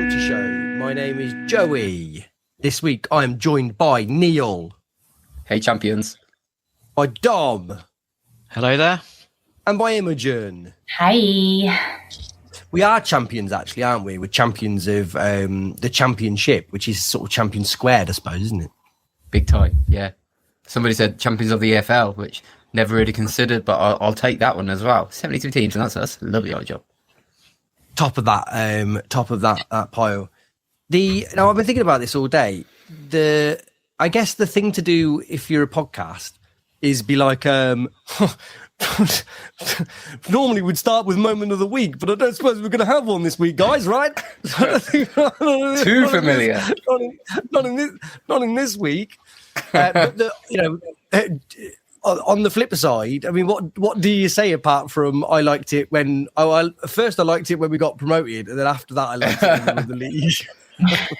Lamptey Show. My name is Joey. This week I am joined by Neil. Hey, champions. By Dom. Hello there. And by Imogen. Hi. We are champions, actually, aren't we? We're champions of the championship, which is sort of champion squared, I suppose, isn't it? Big time, yeah. Somebody said champions of the EFL, which never really considered, but I'll take that one as well. 72 teams, and that's us. Lovely old job. Top of that pile. Now I've been thinking about this all day. I guess the thing to do if you're a podcast is be like, normally we'd start with moment of the week, but I don't suppose we're going to have one this week, guys, right? Too familiar. Not in this week. But on the flip side, I mean, what do you say apart from I liked it when first I liked it when we got promoted, and then after that I liked it when we won the league.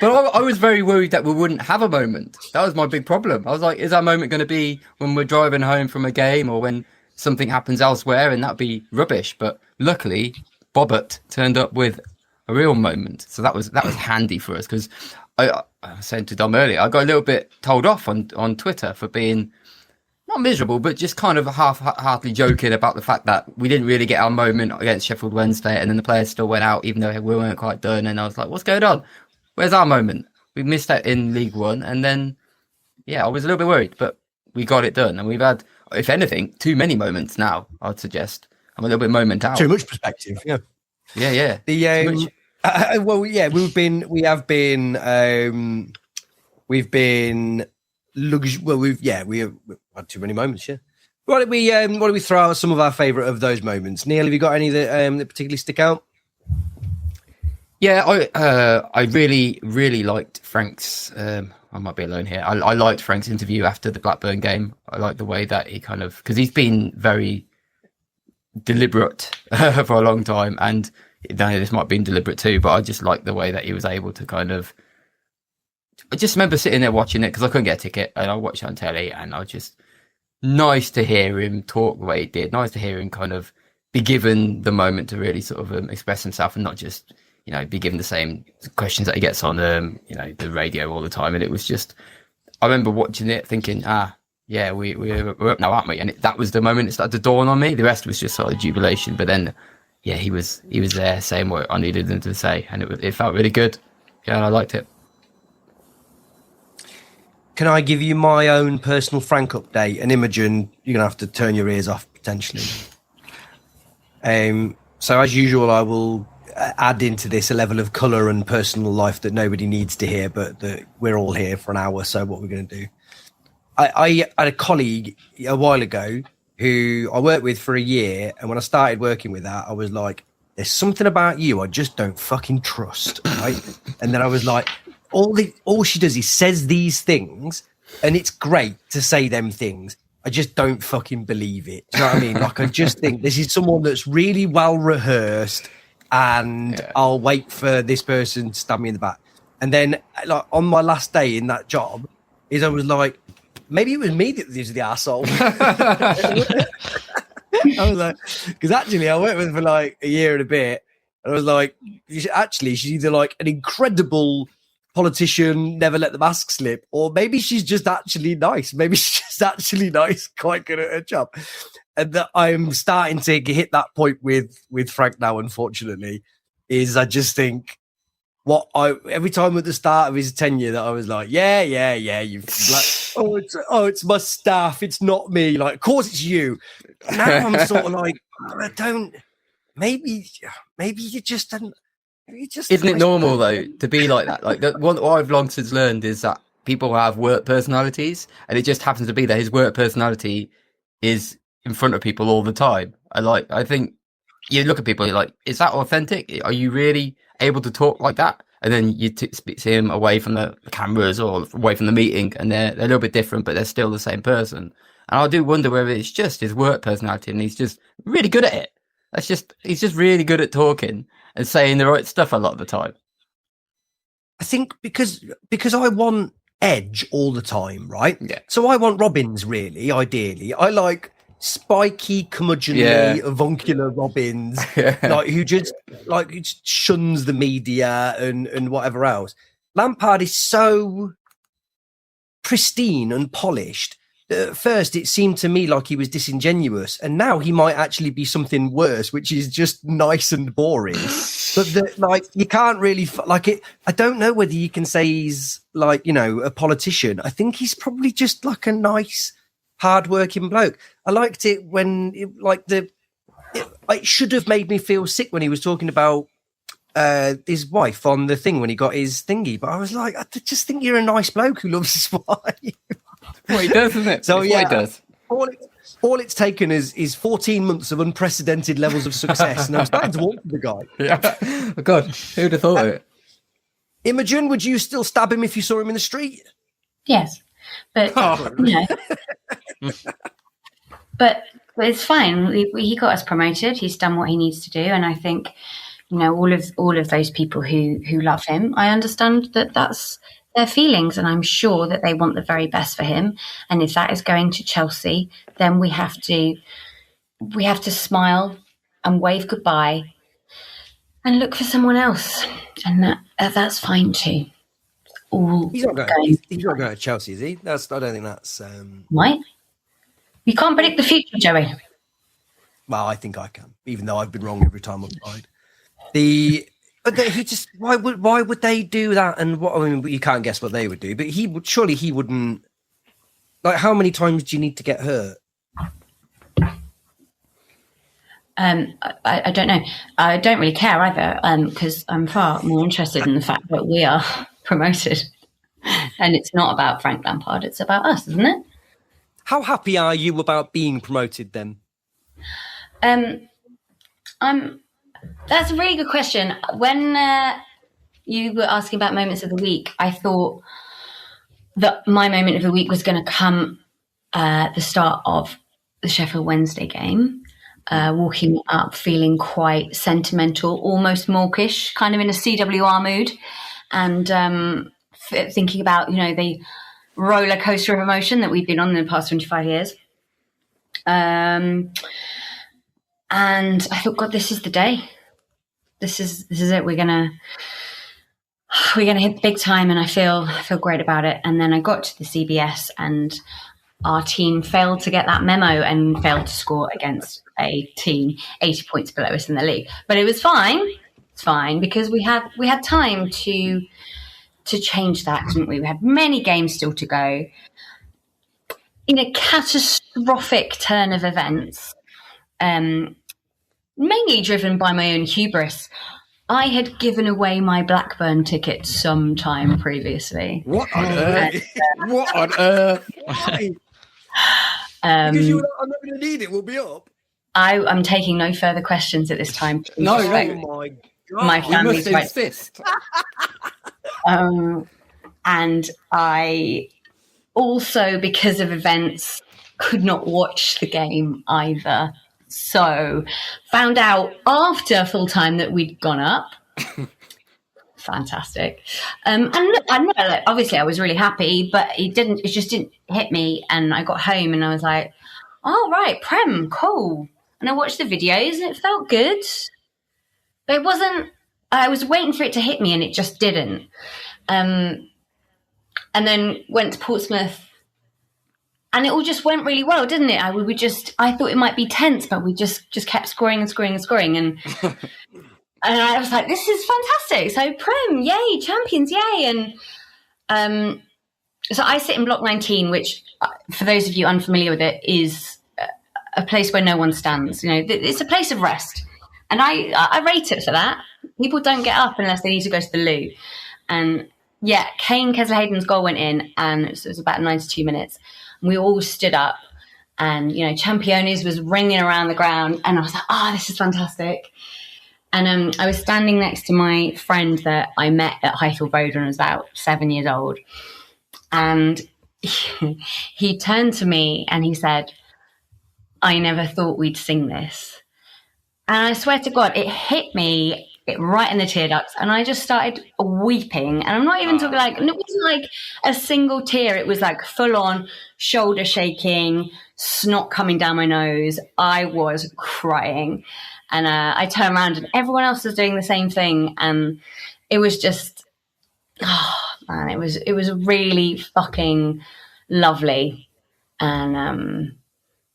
But I was very worried that we wouldn't have a moment. That was my big problem. I was like, is our moment going to be when we're driving home from a game or when something happens elsewhere? And that'd be rubbish. But luckily, Bobbert turned up with a real moment, so that was handy for us. Because I was saying to Dom earlier, I got a little bit told off on Twitter for being not miserable, but just kind of half-heartedly joking about the fact that we didn't really get our moment against Sheffield Wednesday, and then the players still went out, even though we weren't quite done. And I was like, what's going on? Where's our moment? We missed out in League One, and then, yeah, I was a little bit worried, but we got it done. And we've had, if anything, too many moments now, I'd suggest. I'm a little bit moment out. Too much perspective, yeah. Yeah. We've had too many moments, yeah. Why don't we throw out some of our favourite of those moments? Neil, have you got any that particularly stick out? Yeah, I really, really liked Frank's. I might be alone here. I liked Frank's interview after the Blackburn game. I liked the way that he kind of, because he's been very deliberate for a long time, and this might have been deliberate too. But I just liked the way that he was able to kind of. I just remember sitting there watching it because I couldn't get a ticket, and I watched it on telly, and I was just nice to hear him talk the way he did. Nice to hear him kind of be given the moment to really sort of express himself and not just, be given the same questions that he gets on, the radio all the time. And it was just, I remember watching it thinking, yeah, we're up now, aren't we? And that was the moment it started to dawn on me. The rest was just sort of jubilation. But then, yeah, he was there saying what I needed him to say. And it felt really good. Yeah, and I liked it. Can I give you my own personal Frank update? And Imogen, you're going to have to turn your ears off, potentially. So as usual, I will add into this a level of colour and personal life that nobody needs to hear, but that we're all here for an hour, so what we're going to do. I had a colleague a while ago who I worked with for a year, and when I started working with her, I was like, there's something about you I just don't fucking trust, right? And then I was like, all she does is says these things, and it's great to say them things. I just don't fucking believe it. Do you know what I mean? Like, I just think this is someone that's really well rehearsed, and yeah. I'll wait for this person to stab me in the back. And then, like, on my last day in that job, I was like, maybe it was me that was the asshole. I was like, because actually I worked with her for like a year and a bit, and I was like, she's either like an incredible politician, never let the mask slip, or maybe she's just actually nice. Maybe she's just actually nice, quite good at her job. And that I'm starting to hit that point with Frank now, unfortunately, is I just think every time at the start of his tenure that I was like, yeah, you've like, it's my staff, it's not me. Like, of course it's you. Now I'm sort of like, maybe you just didn't. Isn't it normal though to be like that? Like what I've long since learned is that people have work personalities, and it just happens to be that his work personality is in front of people all the time. I think you look at people, you're like, is that authentic? Are you really able to talk like that? And then you see him away from the cameras or away from the meeting, and they're a little bit different, but they're still the same person. And I do wonder whether it's just his work personality, and he's just really good at it. He's just really good at talking and saying the right stuff a lot of the time. I think because I want edge all the time, right? Yeah. So I want Robbins, really, ideally. I like spiky, curmudgeonly, avuncular Robbins, who just shuns the media and whatever else. Lampard is so pristine and polished. At first, it seemed to me like he was disingenuous, and now he might actually be something worse, which is just nice and boring. But you can't really it. I don't know whether you can say he's a politician. I think he's probably just like a nice, hard-working bloke. I liked it when it should have made me feel sick when he was talking about his wife on the thing when he got his thingy. But I was like, I just think you're a nice bloke who loves his wife. What he does, isn't it? So it's what he does. All it's taken is 14 months of unprecedented levels of success, and I'm starting to want the guy. Yeah. Oh God, who'd have thought of it? Imogen, would you still stab him if you saw him in the street? Yes, but but it's fine. He got us promoted. He's done what he needs to do, and I think all of those people who love him, I understand that that's their feelings, and I'm sure that they want the very best for him. And if that is going to Chelsea, then we have to smile and wave goodbye and look for someone else, and that's fine too. He's not going to Chelsea, is he? I don't think that's. Why? You can't predict the future, Joey. Well, I think I can, even though I've been wrong every time I've tried. Why would they do that? And you can't guess what they would do, but he wouldn't. Like, how many times do you need to get hurt? I don't know. I don't really care either, because I'm far more interested in the fact that we are promoted, and it's not about Frank Lampard; it's about us, isn't it? How happy are you about being promoted then? That's a really good question. When you were asking about moments of the week, I thought that my moment of the week was going to come at the start of the Sheffield Wednesday game, walking up feeling quite sentimental, almost mawkish, kind of in a CWR mood, and thinking about, the roller coaster of emotion that we've been on in the past 25 years. And I thought, God, this is the day. This is it. We're gonna hit the big time, and I feel great about it. And then I got to the CBS, and our team failed to get that memo and failed to score against a team 80 points below us in the league. But it was fine. It's fine because we had time to change that, didn't we? We had many games still to go. In a catastrophic turn of events, mainly driven by my own hubris, I had given away my Blackburn ticket some time previously. What on earth? What on earth? Why? Because you're I'm not going to need it. We'll be up. I'm taking no further questions at this time. No, oh my God. My family's right. Insist. And I also, because of events, could not watch the game either. So found out after full time that we'd gone up. Fantastic. And look, obviously I was really happy, but it just didn't hit me. And I got home and I was like, oh, right, Prem, cool. And I watched the videos and it felt good. But it wasn't, I was waiting for it to hit me and it just didn't. And then went to Portsmouth. And it all just went really well, didn't it? I thought it might be tense, but we just kept scoring and scoring and scoring. And and I was like, this is fantastic. So Prem, yay, champions, yay. And so I sit in block 19, which for those of you unfamiliar with it is a place where no one stands. It's a place of rest. And I rate it for that. People don't get up unless they need to go to the loo. And yeah, Kane Kesler-Hayden's goal went in and it was about 92 minutes. We all stood up and, Campeones was ringing around the ground and I was like, this is fantastic. And I was standing next to my friend that I met at Highfield Road when I was about 7 years old. And he turned to me and he said, I never thought we'd sing this. And I swear to God, it hit me it right in the tear ducts, and I just started weeping. And I'm not even talking like, and it wasn't like a single tear. It was like full on shoulder shaking, snot coming down my nose. I was crying, and I turned around, and everyone else was doing the same thing, and it was just, oh man, it was really fucking lovely, and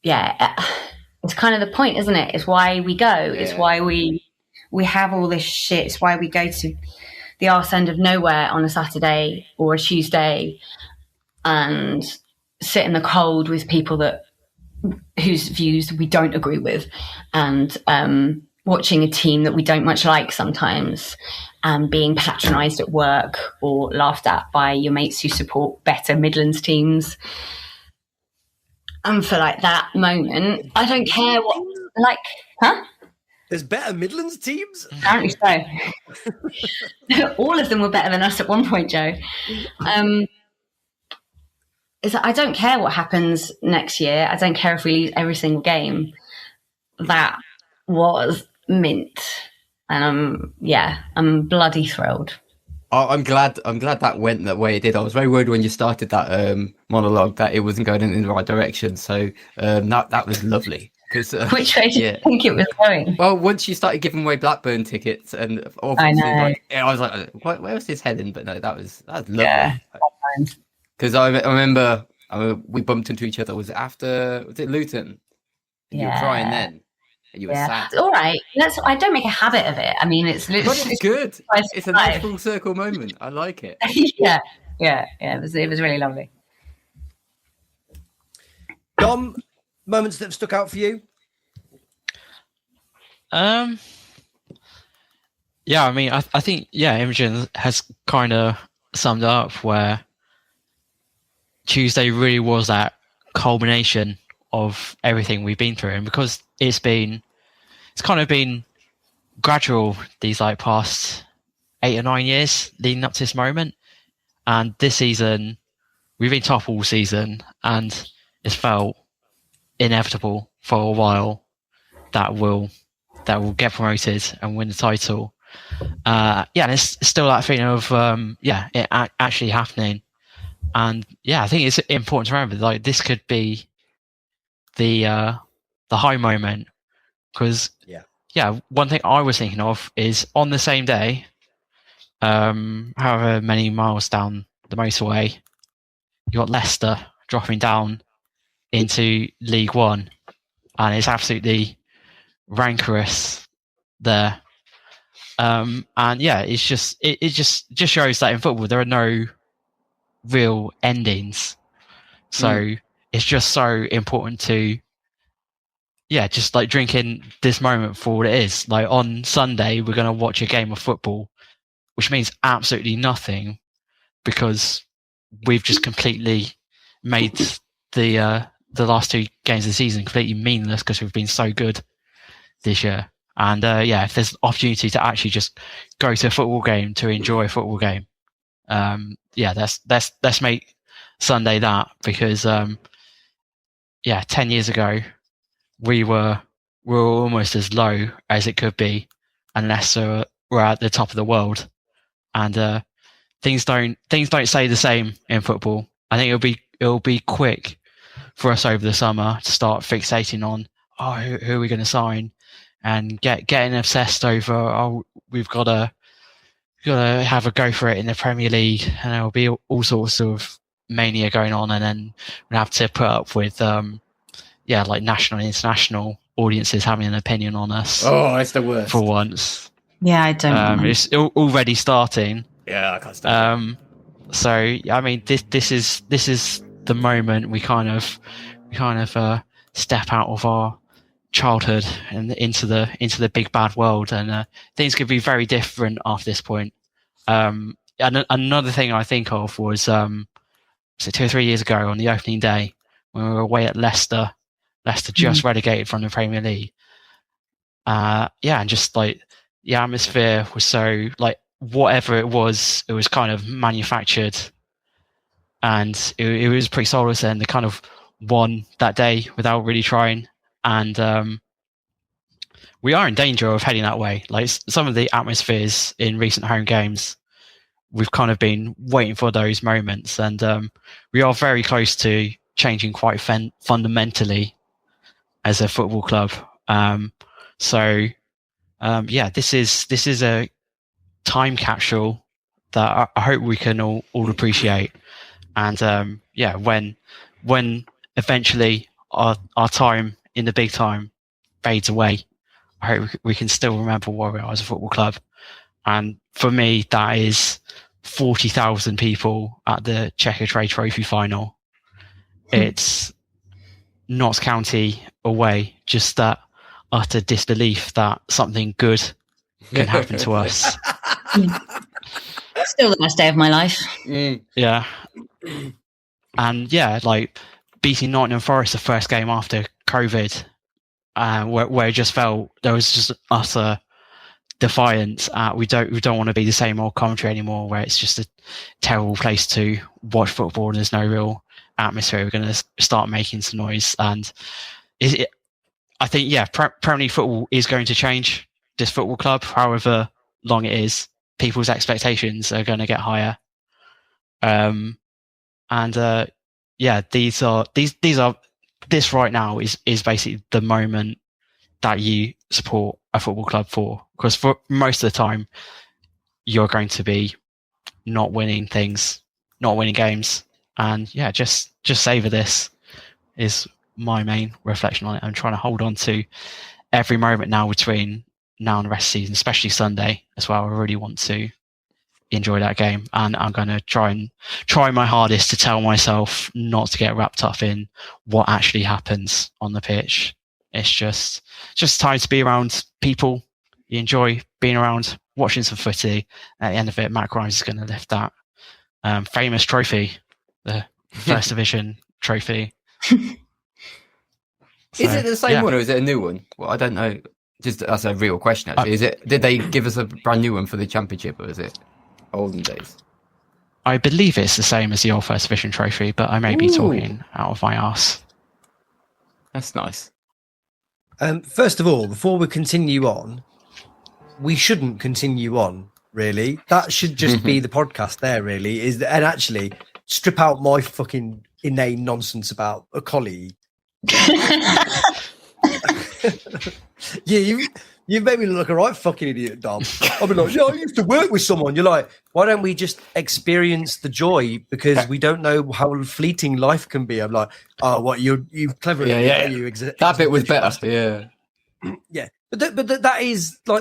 it's kind of the point, isn't it? It's why we go. Yeah. It's why we have all this shit. It's why we go to the arse end of nowhere on a Saturday or a Tuesday and sit in the cold with people whose views we don't agree with, and watching a team that we don't much like sometimes, and being patronised at work or laughed at by your mates who support better Midlands teams. And for like that moment, I don't care what, like, huh? There's better Midlands teams? Apparently so. All of them were better than us at one point, Joe. I don't care what happens next year. I don't care if we lose every single game. That was mint. And I'm bloody thrilled. I'm glad that went that way it did. I was very worried when you started that monologue that it wasn't going in the right direction. So that was lovely. Which way did you think it was going? Well, once you started giving away Blackburn tickets, and obviously, I was like, where was this heading? But no, that was lovely. Yeah, because I remember we bumped into each other. Was it Luton? You were crying then. And you were sad. All right. I don't make a habit of it. I mean, it's literally... But it's good. It's a nice full circle moment. I like it. Yeah. It was really lovely. Dom, moments that have stuck out for you? I mean, I think, Imogen has kind of summed up where Tuesday really was that culmination of everything we've been through, and because it's kind of been gradual these like past 8 or 9 years leading up to this moment, and this season we've been top all season, and it's felt inevitable for a while that we'll get promoted and win the title. And it's still that feeling of it actually happening, and I think it's important to remember like this could be the high moment, because one thing I was thinking of is on the same day, however many miles down the motorway, you got Leicester dropping down into League One, and it's absolutely rancorous there. It's just it just shows that in football there are no real endings, so it's just so important to just like drinking this moment for what it is. Like on Sunday we're going to watch a game of football which means absolutely nothing, because we've just completely made the last 2 games of the season completely meaningless because we've been so good this year. And if there's an opportunity to actually just go to a football game, to enjoy a football game, let's make Sunday that, because 10 years ago we were almost as low as it could be, unless we're at the top of the world. And things don't stay the same in football. I think it'll be quick for us over the summer to start fixating on who are we going to sign, and getting obsessed over we've got to have a go for it in the Premier League, and there'll be all sorts of mania going on, and then we'll have to put up with like national and international audiences having an opinion on us. Oh, it's the worst for once. Yeah, I don't. It's already starting. Yeah, I can't stand it. So I mean, this is the moment we kind of step out of our childhood and into the big bad world, and things could be very different after this point. And another thing I think of was 2 or 3 years ago on the opening day when we were away at Leicester just relegated from the Premier League. And just like the atmosphere was so like, whatever it was kind of manufactured, and it was pretty soulless, and they kind of won that day without really trying. And we are in danger of heading that way. Like some of the atmospheres in recent home games, we've kind of been waiting for those moments, and we are very close to changing quite fundamentally as a football club. This is a time capsule that I hope we can all appreciate. And when eventually our time in the big time fades away, I hope we can still remember where we are as a football club. And for me, that is 40,000 people at the Checkatrade Trophy final. It's Notts County away, just that utter disbelief that something good can happen to us. Still the best day of my life. Yeah. And like beating Nottingham Forest the first game after COVID, where it just felt there was just utter defiance. We don't want to be the same old commentary anymore, where it's just a terrible place to watch football and there's no real atmosphere. We're going to start making some noise, and I think Premier League football is going to change this football club. However long it is, people's expectations are going to get higher. This right now is basically the moment that you support a football club for, because for most of the time you're going to be not winning games, and just savor this is my main reflection on it. I'm trying to hold on to every moment now between now and the rest of the season, especially Sunday as well. I really want to enjoy that game, and I'm going to try my hardest to tell myself not to get wrapped up in what actually happens on the pitch. It's just time to be around people you enjoy being around, watching some footy. At the end of it, Matt Grimes is going to lift that famous trophy, the First Division trophy. Is it the same one or is it a new one? Well, I don't know. Just that's a real question, actually. Did they give us a brand new one for the Championship, or is it olden days? I believe it's the same as the old First Division trophy, but I may be talking out of my arse. That's nice. First of all, before we continue on, we shouldn't continue on, really. That should just be the podcast there, really. And actually, strip out my fucking inane nonsense about a colleague. You've made me look like a right fucking idiot, Dom. I've been like, I used to work with someone. You're like, why don't we just experience the joy? Because we don't know how fleeting life can be. I'm like, oh, what you clever? Yeah. That bit was better. Yeah, but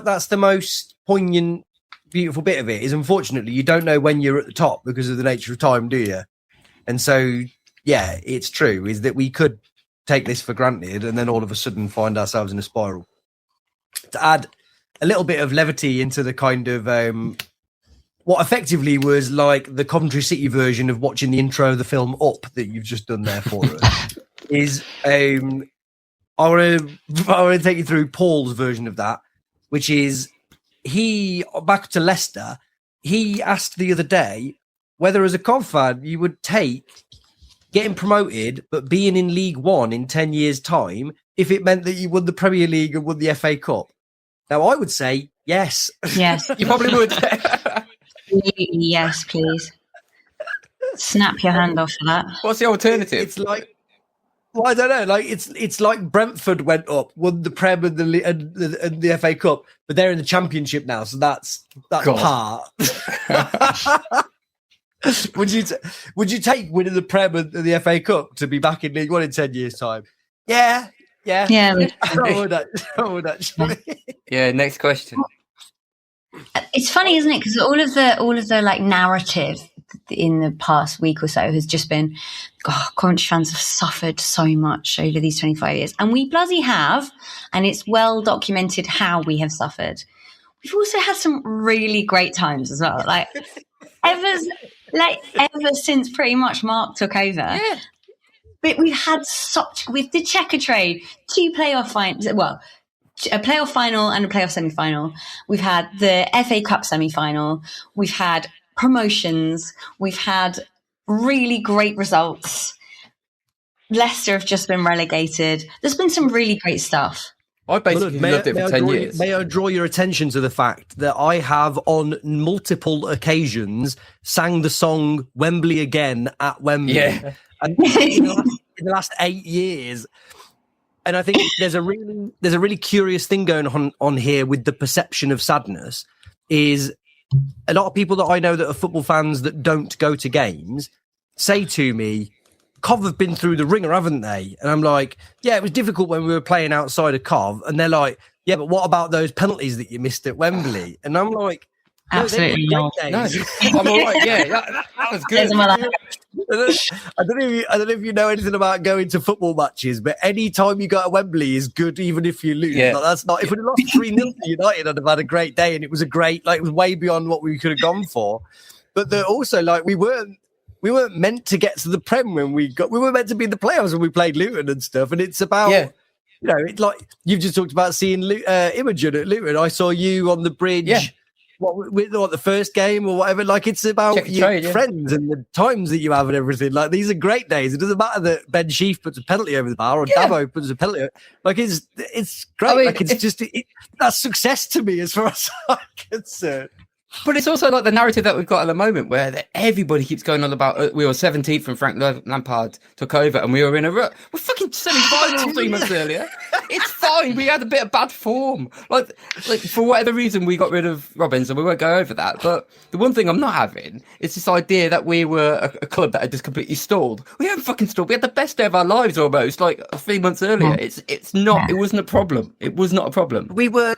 that's the most poignant, beautiful bit of it. Is unfortunately you don't know when you're at the top because of the nature of time, do you? And so, it's true. Is that we could take this for granted and then all of a sudden find ourselves in a spiral. To add a little bit of levity into the kind of what effectively was like the Coventry City version of watching the intro of the film Up that you've just done there for us is I want to take you through Paul's version of that, which is back to Leicester. He asked the other day whether as a Cov fan you would take getting promoted but being in League One in 10 years' time if it meant that you won the Premier League and won the FA Cup. Now, I would say yes. Yes. You probably would. Yes, please. Snap your hand off for that. What's the alternative? It's like, well, I don't know. Like it's like Brentford went up, won the Prem and the FA Cup, but they're in the Championship now, so that's part. Would you take winning the Prem and the FA Cup to be back in League One in 10 years' time? Yeah. I would actually. Yeah. Next question. It's funny, isn't it? Because all of the like narrative in the past week or so has just been, Coventry fans have suffered so much over these 25 years, and we bloody have, and it's well documented how we have suffered. We've also had some really great times as well, like ever since pretty much Mark took over. Yeah. But we've had with the Checkatrade, 2 playoff finals, well, a playoff final and a playoff semi-final. We've had the FA Cup semi-final. We've had promotions. We've had really great results. Leicester have just been relegated. There's been some really great stuff. I basically loved it for 10 years. May I draw your attention to the fact that I have on multiple occasions sang the song Wembley Again at Wembley in the last 8 years. And I think there's a really curious thing going on here with the perception of sadness. Is a lot of people that I know that are football fans that don't go to games say to me, Cov have been through the ringer, haven't they? And I'm like, yeah, it was difficult when we were playing outside of Cov. And they're like, yeah, but what about those penalties that you missed at Wembley? And I'm like, no, absolutely not. No, I'm all right. Yeah, that was good. I don't know if you know anything about going to football matches, but any time you go to Wembley is good, even if you lose. Yeah. Like, that's not. If we'd have lost 3-0 to United, I'd have had a great day, and it was it was way beyond what we could have gone for. But also, like, we weren't meant to get to the Prem when we were meant to be in the playoffs when we played Luton and stuff. And it's about, you know, it's like you've just talked about seeing Imogen at Luton. I saw you on the bridge. Yeah. What the first game or whatever. Like, it's about your friends and the times that you have and everything. Like, these are great days. It doesn't matter that Ben Sheaf puts a penalty over the bar or Davo puts a penalty over. Like, it's great. I mean, like, it's just that's success to me as far as I'm concerned. But it's also like the narrative that we've got at the moment where everybody keeps going on about we were 17th when Frank Lampard took over and we were in a rut. We're fucking semi-final 3 months earlier. It's fine. We had a bit of bad form. Like for whatever reason, we got rid of Robbins and we won't go over that. But the one thing I'm not having is this idea that we were a club that had just completely stalled. We haven't fucking stalled. We had the best day of our lives almost like 3 months earlier. It's not. It wasn't a problem. It was not a problem. We were...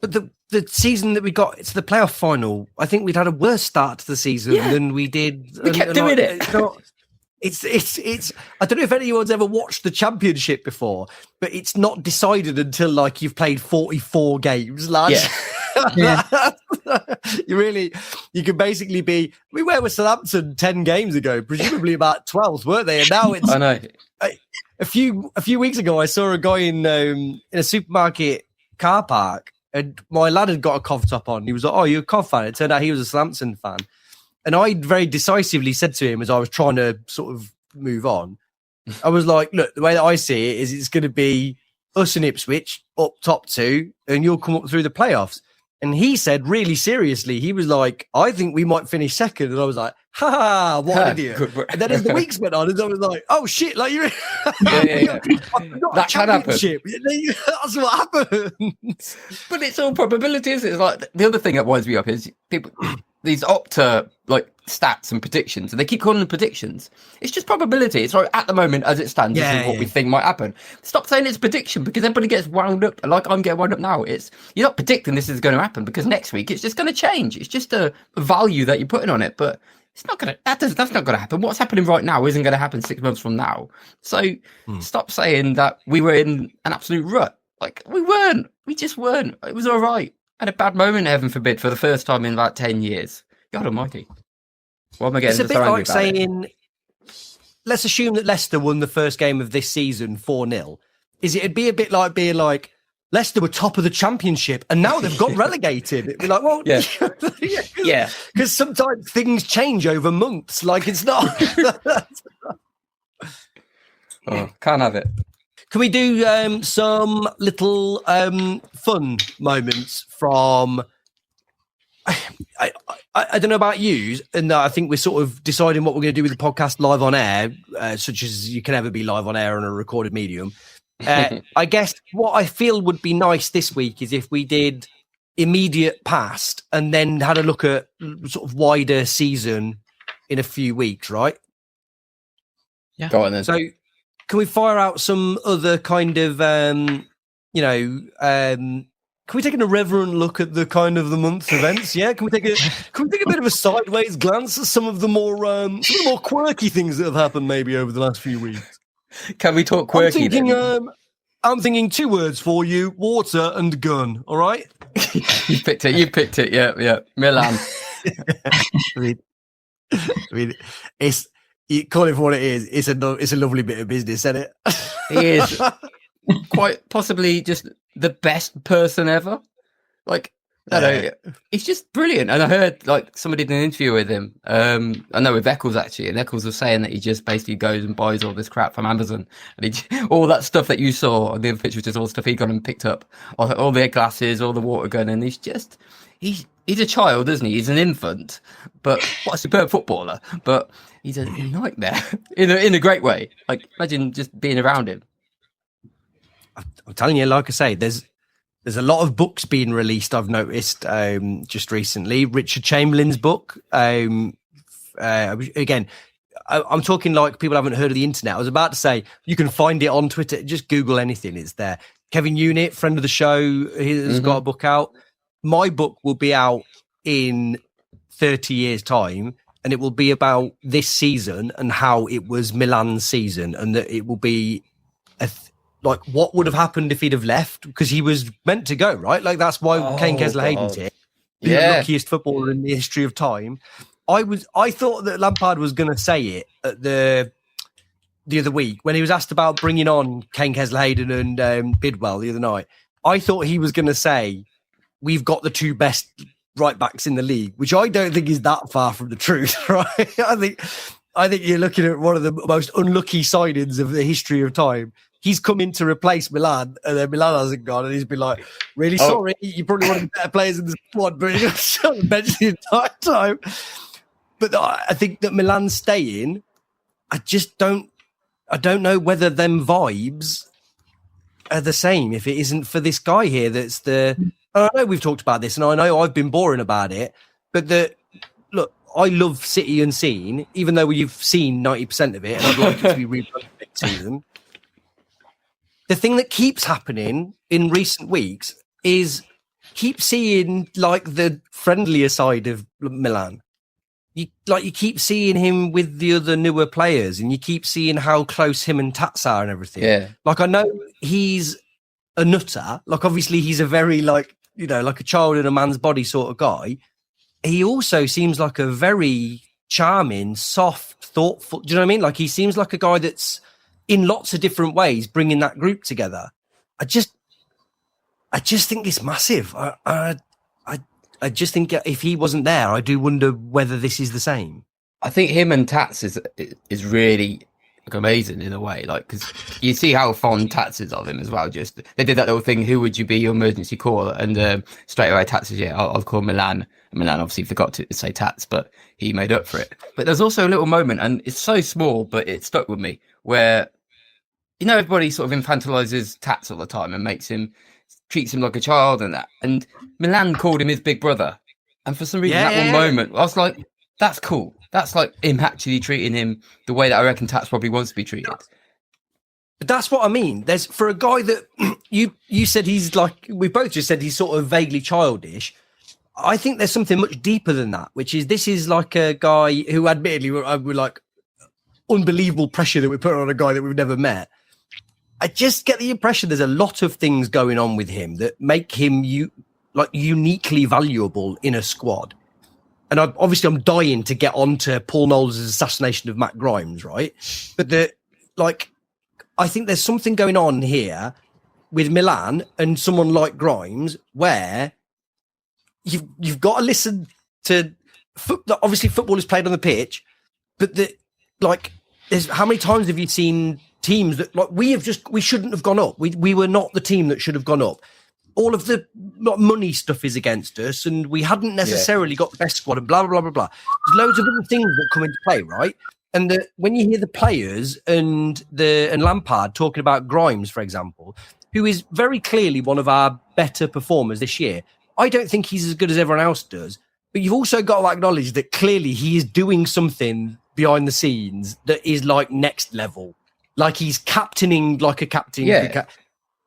But the season that we got to the playoff final, I think we'd had a worse start to the season than we did. We kept doing it. It's. I don't know if anyone's ever watched the Championship before, but it's not decided until like you've played 44 games, lads. Yeah. You can basically be. Where was Southampton 10 games ago? Presumably about 12th, weren't they? And now it's. I know. A few weeks ago, I saw a guy in a supermarket car park. And my lad had got a Cov top on. He was like, "Oh, you're a Cov fan?" It turned out he was a Southampton fan. And I very decisively said to him as I was trying to sort of move on, I was like, "Look, the way that I see it is it's going to be us and Ipswich up top 2, and you'll come up through the playoffs." And he said really seriously, he was like, "I think we might finish second." And I was like, "Ha ha, what an idiot." And then as the weeks went on, and I was like, "Oh shit, like you're that can happen. That's what happens." But it's all probability, isn't it? It's like the other thing that winds me up is people these Opta like stats and predictions, and they keep calling them predictions. It's just probability. It's like at the moment, as it stands, this is what we think might happen. Stop saying it's prediction because everybody gets wound up. Like I'm getting wound up now. You're not predicting this is going to happen because next week it's just going to change. It's just a value that you're putting on it, but it's not going to. That's not going to happen. What's happening right now isn't going to happen 6 months from now. So stop saying that we were in an absolute rut. Like we weren't. We just weren't. It was all right. Had a bad moment, heaven forbid, for the first time in about 10 years. God almighty. What am I getting? It's a bit like saying, let's assume that Leicester won the first game of this season 4-0. It'd be a bit like being like, Leicester were top of the Championship and now they've got relegated. It'd be like, well, yeah. Because sometimes things change over months. Like it's not. Can't have it. Can we do some little fun moments from... I don't know about you, and I think we're sort of deciding what we're going to do with the podcast live on air, such as you can ever be live on air on a recorded medium. I guess what I feel would be nice this week is if we did immediate past and then had a look at sort of wider season in a few weeks, right? Yeah. Go on then. So can we fire out some other kind of, can we take an irreverent look at the kind of the month's events? Yeah, can we take a bit of a sideways glance at some of the more quirky things that have happened maybe over the last few weeks? Can we talk quirky? I'm thinking 2 words for you: water and gun. All right. You picked it. Yeah. Milan. I mean, it's you call it for what it is. It's a lovely bit of business, isn't it? It is quite possibly just the best person ever. Like No, he's just brilliant. And I heard like somebody did an interview with him. I know with Eccles actually, and Eccles was saying that he just basically goes and buys all this crap from Amazon, and all that stuff that you saw on the other picture was just all stuff he got and picked up, all the glasses, all the water gun, and he's a child, isn't he? He's an infant, but what a superb footballer. But he's a nightmare in a great way. Like imagine just being around him. I'm telling you, like I say, there's a lot of books being released. I've noticed just recently. Richard Chamberlain's book. Again, I'm talking like people haven't heard of the internet. I was about to say you can find it on Twitter. Just Google anything; it's there. Kevin Unit, friend of the show, has got a book out. My book will be out in 30 years' time, and it will be about this season and how it was Milan's season, and that it will be like what would have happened if he'd have left, because he was meant to go, right? Like that's why Kane Kesler-Hayden's here. The luckiest footballer in the history of time. I thought that Lampard was going to say it at the other week when he was asked about bringing on Kane Kesler-Hayden and Bidwell the other night. I thought he was going to say, we've got the two best right backs in the league, which I don't think is that far from the truth, right? I think you're looking at one of the most unlucky signings of the history of time. He's come in to replace Milan, and then Milan hasn't gone, and he's been like, really sorry, you're probably one of the better players in the squad, but you're on the bench the entire time. But I think that Milan staying, I don't know whether them vibes are the same if it isn't for this guy here. I know we've talked about this, and I know I've been boring about it, but look, I love City Unseen, even though you've seen 90% of it, and I'd like it to be rerun next season. The thing that keeps happening in recent weeks is keep seeing like the friendlier side of Milan. You keep seeing him with the other newer players, and you keep seeing how close him and Tats are and everything. Yeah. Like I know he's a nutter. Like obviously he's a very like a child in a man's body sort of guy. He also seems like a very charming, soft, thoughtful. Do you know what I mean? Like he seems like a guy that's in lots of different ways bringing that group together. I just think it's massive. I just think if he wasn't there, I do wonder whether this is the same. I think him and Tats is really like amazing in a way, like because you see how fond Tats is of him as well. Just they did that little thing. Who would you be your emergency caller? And straight away Tats says, "Yeah, I'll call Milan." And Milan obviously forgot to say Tats, but he made up for it. But there's also a little moment, and it's so small, but it stuck with me, where everybody sort of infantilizes Tats all the time and treats him like a child and that. And Milan called him his big brother. And for some reason, one moment, I was like, that's cool. That's like him actually treating him the way that I reckon Tats probably wants to be treated. But that's what I mean. There's for a guy that you said he's like, we both just said he's sort of vaguely childish. I think there's something much deeper than that, which is this is like a guy who admittedly we're like unbelievable pressure that we put on a guy that we've never met. I just get the impression there's a lot of things going on with him that make him uniquely valuable in a squad. And I'm dying to get on to Paul Knowles' assassination of Matt Grimes, right? But I think there's something going on here with Milan and someone like Grimes where you've got to listen to obviously football is played on the pitch, but how many times have you seen teams that we shouldn't have gone up. We were not the team that should have gone up. All of the money stuff is against us, and we hadn't necessarily got the best squad, and blah blah blah blah blah. There's loads of other things that come into play, right? And when you hear the players and Lampard talking about Grimes, for example, who is very clearly one of our better performers this year, I don't think he's as good as everyone else does. But you've also got to acknowledge that clearly he is doing something behind the scenes that is like next level. Like he's captaining like a captain. Yeah.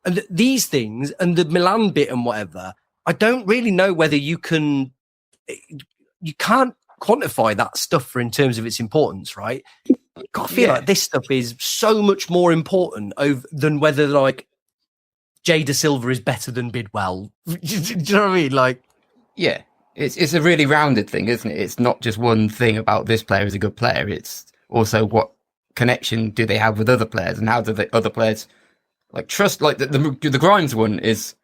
And these things and the Milan bit and whatever, I don't really know whether you can't quantify that stuff in terms of its importance, right? I feel like this stuff is so much more important than whether like Jay Da Silva is better than Bidwell. Do you know what I mean? Like, yeah, it's a really rounded thing, isn't it? It's not just one thing about this player is a good player. It's also what connection do they have with other players, and how do the other players like trust? Like the Grimes one is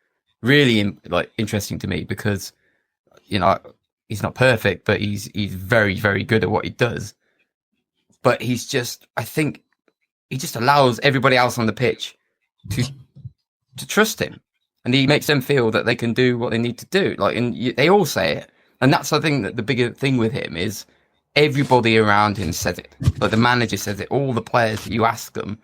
really interesting to me because he's not perfect, but he's very, very good at what he does. But I think he just allows everybody else on the pitch to trust him, and he makes them feel that they can do what they need to do. They all say it, and that's I think that the bigger thing with him is everybody around him says it. Like the manager says it. All the players, you ask them,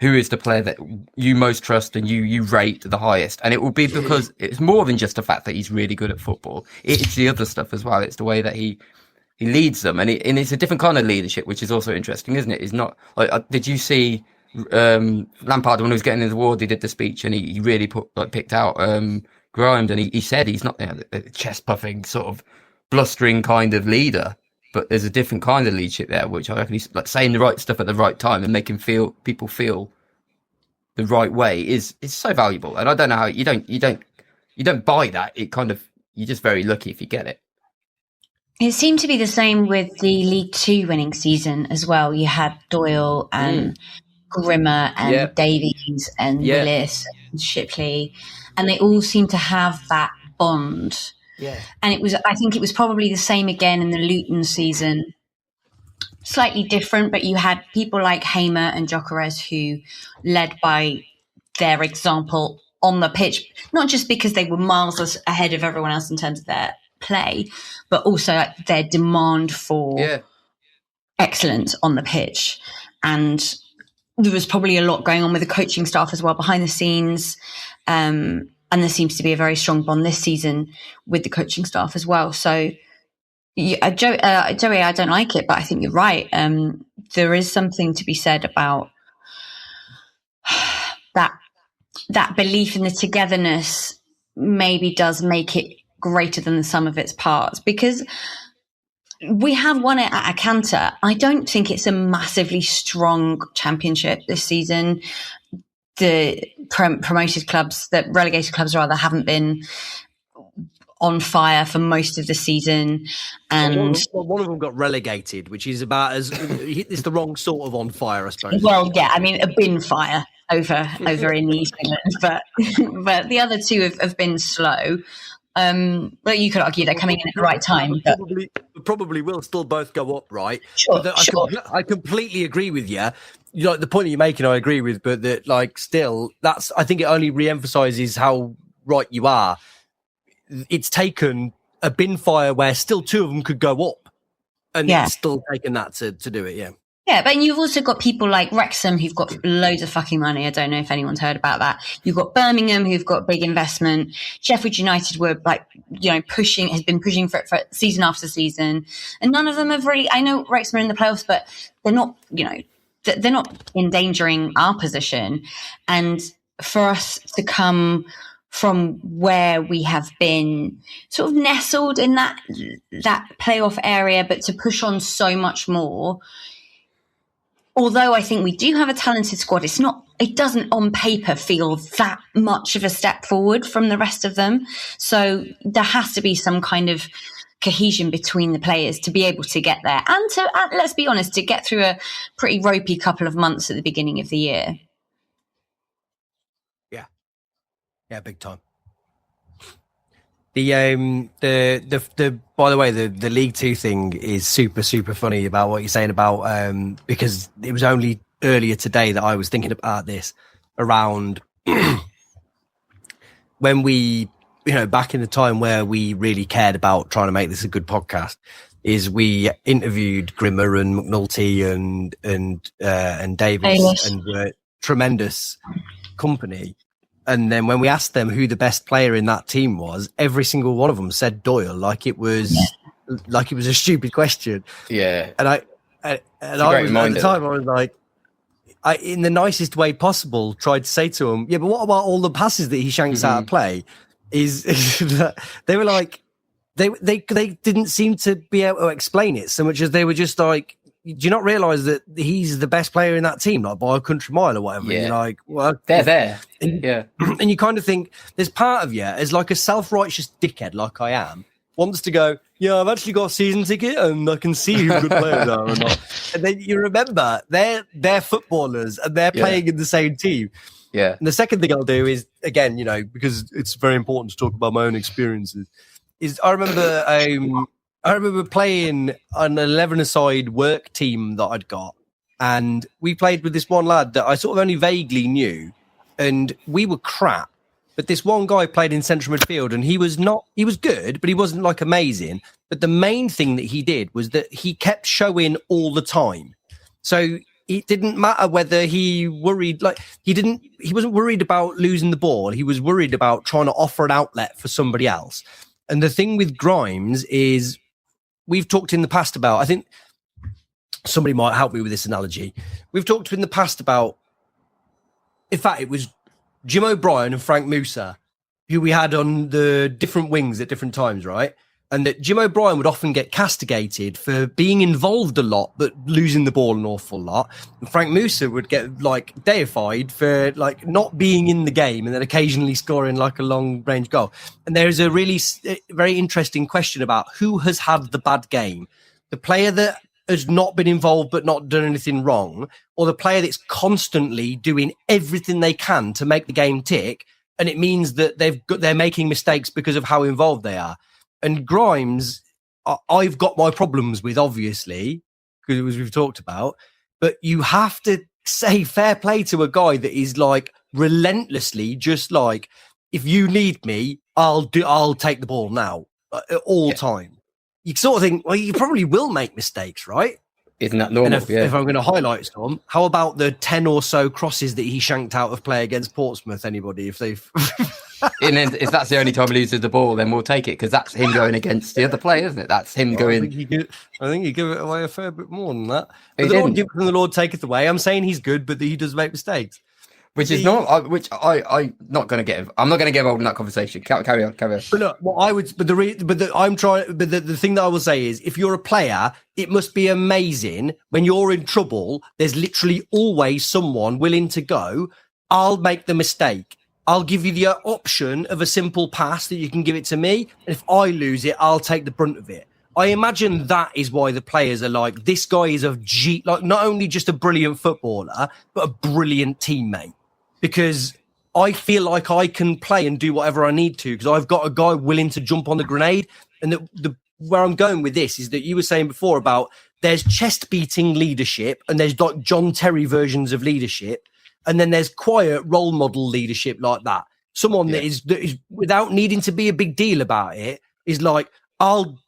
who is the player that you most trust and you rate the highest, and it will be because it's more than just the fact that he's really good at football. It's the other stuff as well. It's the way that he leads them, and it's a different kind of leadership, which is also interesting, isn't it? It's not like did you see? Lampard, when he was getting his award, he did the speech and he really picked out Grimes, and he said he's not a chest puffing sort of blustering kind of leader, but there's a different kind of leadership there, which I reckon he's like saying the right stuff at the right time and making people feel the right way is so valuable. And I don't know how you don't buy that. You're just very lucky if you get it. It seemed to be the same with the League Two winning season as well. You had Doyle and Grimmer and Davies and Willis and Shipley, and they all seem to have that bond. Yeah. And I think it was probably the same again in the Luton season. Slightly different, but you had people like Hamer and Gyökeres who led by their example on the pitch, not just because they were miles ahead of everyone else in terms of their play, but also their demand for excellence on the pitch. And there was probably a lot going on with the coaching staff as well behind the scenes. And there seems to be a very strong bond this season with the coaching staff as well. So, Joey, I don't like it, but I think you're right. There is something to be said about that belief in the togetherness maybe does make it greater than the sum of its parts, because we have won it at a canter. I don't think it's a massively strong championship this season. The promoted clubs, the relegated clubs rather, haven't been on fire for most of the season. And one of them got relegated, which is about it's the wrong sort of on fire, I suppose. Well, yeah, I mean, a bin fire over in the East Midlands, but the other two have been slow. But you could argue they're coming in at the right time. But probably will still both go up, right? Sure, I completely agree with you. Like the point that you're making, I agree with, but that still, I think it only re-emphasizes how right you are. It's taken a bin fire where still two of them could go up, and it's still taken that to do it. Yeah. Yeah, but you've also got people like Wrexham who've got loads of fucking money. I don't know if anyone's heard about that. You've got Birmingham who've got big investment. Sheffield United were has been pushing for it for season after season. And none of them have really, I know Wrexham are in the playoffs, but they're not, they're not endangering our position. And for us to come from where we have been sort of nestled in that playoff area, but to push on so much more, although I think we do have a talented squad, it doesn't on paper feel that much of a step forward from the rest of them. So there has to be some kind of cohesion between the players to be able to get there. And let's be honest, to get through a pretty ropey couple of months at the beginning of the year. Yeah, big time. The by the way, the League Two thing is super, super funny about what you're saying about because it was only earlier today that I was thinking about this around when we, back in the time where we really cared about trying to make this a good podcast, is we interviewed Grimmer and McNulty and Davis and were tremendous company. And then when we asked them who the best player in that team was, every single one of them said Doyle, like it was a stupid question. Yeah. And I was, at the time, I was like, in the nicest way possible, tried to say to him, yeah, but what about all the passes that he shanks out of play? Is that they were like, they didn't seem to be able to explain it so much as they were just like, do you not realise that he's the best player in that team, like by a country mile or whatever? Yeah. And you're like, well, they're there. And you kind of think there's part of you as like a self-righteous dickhead, like I am, wants to go, yeah, I've actually got a season ticket and I can see who good players are or not. And then you remember they're footballers and they're playing in the same team. Yeah. And the second thing I'll do is, again, because it's very important to talk about my own experiences, is I remember playing an 11-a-side work team that I'd got, and we played with this one lad that I sort of only vaguely knew, and we were crap. But this one guy played in central midfield, and he was good, but he wasn't like amazing. But the main thing that he did was that he kept showing all the time. So it didn't matter whether he worried, like he wasn't worried about losing the ball. He was worried about trying to offer an outlet for somebody else. And the thing with Grimes is, we've talked in the past about, I think somebody might help me with this analogy. We've talked in the past about, in fact, it was Jim O'Brien and Frank Musa, who we had on the different wings at different times, right? And that Jim O'Brien would often get castigated for being involved a lot, but losing the ball an awful lot. And Frank Musa would get like deified for like not being in the game and then occasionally scoring like a long range goal. And there is a really very interesting question about who has had the bad game: the player that has not been involved but not done anything wrong, or the player that's constantly doing everything they can to make the game tick, and it means that they're making mistakes because of how involved they are. And Grimes, I've got my problems with, obviously, because we've talked about, but you have to say fair play to a guy that is like relentlessly just like, if you need me, I'll take the ball now at all time. You sort of think, well, you probably will make mistakes, right? Isn't that normal? And if I'm going to highlight some, how about the 10 or so crosses that he shanked out of play against Portsmouth? Anybody, if they've... And then if that's the only time he loses the ball, then we'll take it, because that's him going against the other player, isn't it? That's him going... I think you give it away a fair bit more than that. But the Lord giveth and the Lord taketh away. I'm saying he's good, but he does make mistakes. Which is not, I'm not going to get involved in that conversation. Carry on. But look, what I would, the thing that I will say is, if you're a player, it must be amazing when you're in trouble. There's literally always someone willing to go, I'll make the mistake. I'll give you the option of a simple pass that you can give it to me. And if I lose it, I'll take the brunt of it. I imagine that is why the players are like, this guy is like not only just a brilliant footballer, but a brilliant teammate. Because I feel like I can play and do whatever I need to, because I've got a guy willing to jump on the grenade. And where I'm going with this is that you were saying before about there's chest-beating leadership and there's like John Terry versions of leadership. And then there's quiet role model leadership like that. Someone that is without needing to be a big deal about it is like, I'll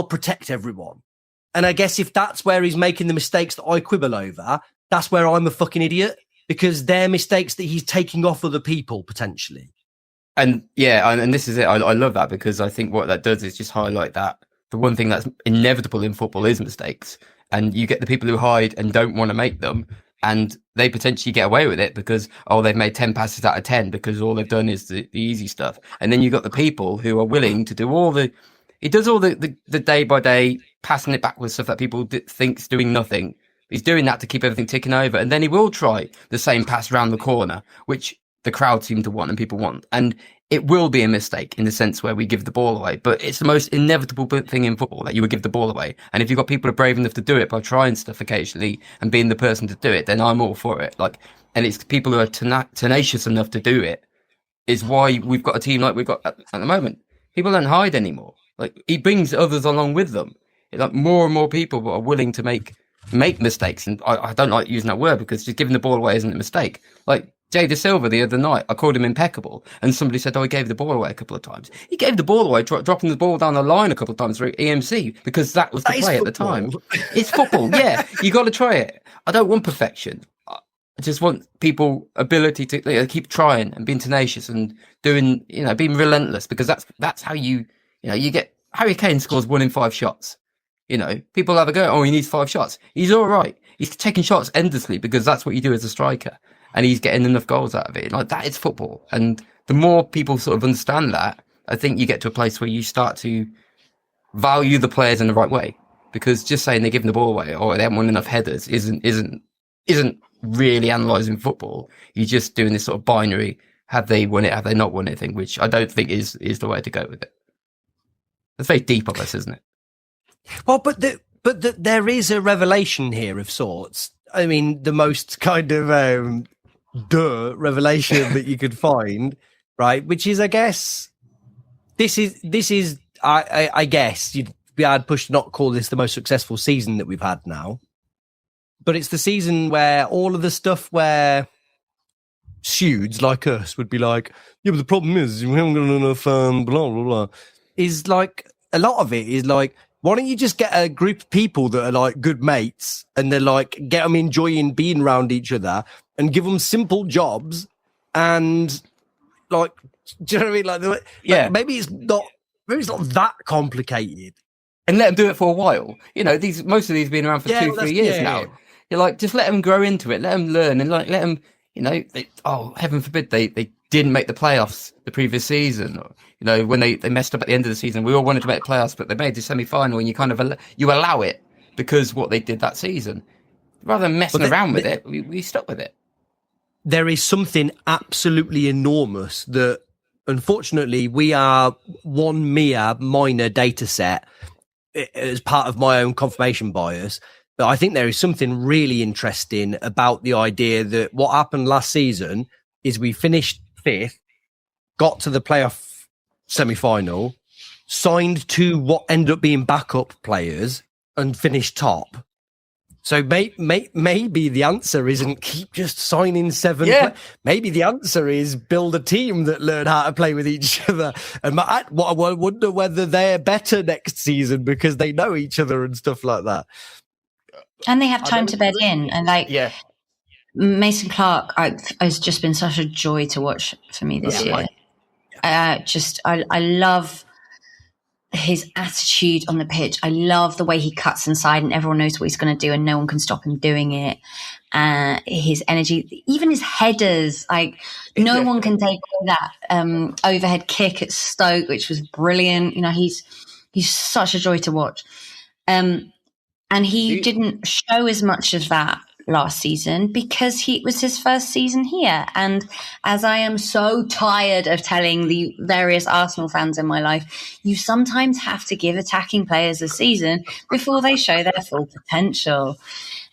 protect everyone. And I guess if that's where he's making the mistakes that I quibble over, that's where I'm a fucking idiot. Because they're mistakes that he's taking off other people, potentially. And and this is it. I love that, because I think what that does is just highlight that the one thing that's inevitable in football is mistakes. And you get the people who hide and don't want to make them, and they potentially get away with it because, they've made 10 passes out of 10 because all they've done is the easy stuff. And then you've got the people who are willing to do he does all the day by day passing it backwards stuff that people think's doing nothing. He's doing that to keep everything ticking over. And then he will try the same pass round the corner, which the crowd seem to want and people want. And it will be a mistake in the sense where we give the ball away. But it's the most inevitable thing in football that you would give the ball away. And if you've got people who are brave enough to do it by trying stuff occasionally and being the person to do it, then I'm all for it. And it's people who are tenacious enough to do it is why we've got a team like we've got at the moment. People don't hide anymore. He brings others along with them. More and more people are willing to make mistakes, and I don't like using that word because just giving the ball away isn't a mistake. Like Jay De Silva the other night, I called him impeccable, and somebody said, he gave the ball away a couple of times. He gave the ball away, dropping the ball down the line a couple of times through EMC because that was the play at the time. It's football, yeah. You got to try it. I don't want perfection. I just want people ability to keep trying and being tenacious and doing, being relentless, because that's how you get. Harry Kane scores 1 in 5 shots. People have a go, he needs 5 shots. He's all right. He's taking shots endlessly because that's what you do as a striker. And he's getting enough goals out of it. That is football. And the more people sort of understand that, I think you get to a place where you start to value the players in the right way. Because just saying they're giving the ball away or they haven't won enough headers isn't really analysing football. You're just doing this sort of binary, have they won it, have they not won it thing, which I don't think is the way to go with it. It's very deep of us, isn't it? Well, but there is a revelation here of sorts. I mean, the most kind of revelation that you could find, right? Which is, I guess, this is. I guess you'd be hard pushed to not call this the most successful season that we've had now, but it's the season where all of the stuff where steweds like us would be like, yeah, but the problem is we haven't got enough blah blah blah. Is like a lot of it is like, why don't you just get a group of people that are like good mates and they're like, get them enjoying being around each other and give them simple jobs and like, do you know what I mean? Like, maybe it's not that complicated. And let them do it for a while. You know, most of these have been around for 2-3 years now. Yeah. You're like, just let them grow into it, let them learn, and like let them, you know, heaven forbid they didn't make the playoffs the previous season. Or, you know, when they messed up at the end of the season, we all wanted to make the playoffs, but they made the semi-final, and you kind of you allow it because what they did that season. Rather than messing around with it, we stuck with it. There is something absolutely enormous that, unfortunately, we are one mere minor data set as part of my own confirmation bias. But I think there is something really interesting about the idea that what happened last season is we finished 5th, got to the playoff semi-final, signed 2 what ended up being backup players, and finished top. So maybe the answer isn't keep just signing 7. Yeah. Maybe the answer is build a team that learn how to play with each other. And I wonder whether they're better next season because they know each other and stuff like that. And they have time to bed in. And like Mason Clark has just been such a joy to watch for me this year. I love his attitude on the pitch. I love the way he cuts inside and everyone knows what he's going to do and no one can stop him doing it. His energy, even his headers, like no one can take away that overhead kick at Stoke, which was brilliant. You know, he's such a joy to watch. And he didn't show as much of that last season because it was his first season here. And as I am so tired of telling the various Arsenal fans in my life, you sometimes have to give attacking players a season before they show their full potential.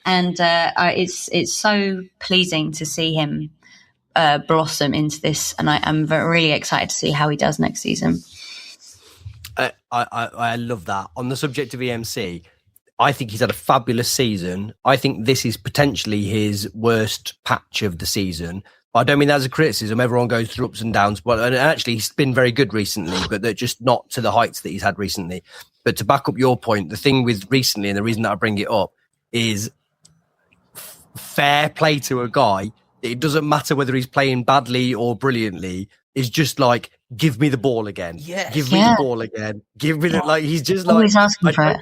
And it's so pleasing to see him blossom into this. And I'm really excited to see how he does next season. I love that. On the subject of EMC, I think he's had a fabulous season. I think this is potentially his worst patch of the season. I don't mean that as a criticism. Everyone goes through ups and downs. And actually, he's been very good recently, but they're just not to the heights that he's had recently. But to back up your point, the thing with recently, and the reason that I bring it up, is fair play to a guy. It doesn't matter whether he's playing badly or brilliantly. It's just like, give me the ball again. Yes. Give me the ball again. Give me the, like, he's just always like, asking for it.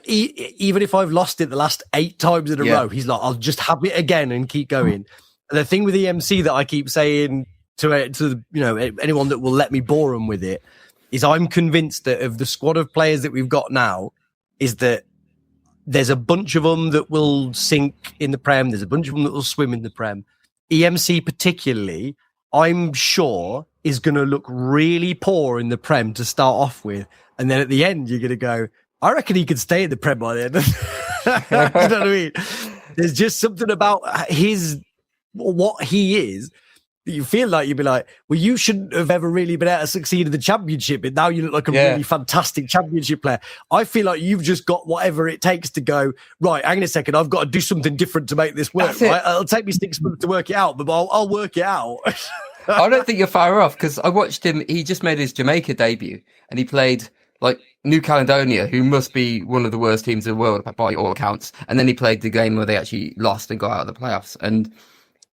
Even if I've lost it the last 8 times in a row, he's like, I'll just have it again and keep going. And the thing with EMC that I keep saying to you know, anyone that will let me bore them with it is I'm convinced that of the squad of players that we've got now is that there's a bunch of them that will sink in the Prem. There's a bunch of them that will swim in the Prem. EMC particularly, I'm sure, is going to look really poor in the Prem to start off with. And then at the end, you're going to go, I reckon he could stay in the Prem by the end. You know what I mean? There's just something about what he is that you feel like you'd be like, well, you shouldn't have ever really been able to succeed in the Championship, and now you look like a really fantastic Championship player. I feel like you've just got whatever it takes to go, right, hang on a second, I've got to do something different to make this work. Right? It'll take me 6 months to work it out, but I'll work it out. I don't think you're far off, because I watched him. He just made his Jamaica debut, and he played like New Caledonia, who must be one of the worst teams in the world by all accounts. And then he played the game where they actually lost and got out of the playoffs, and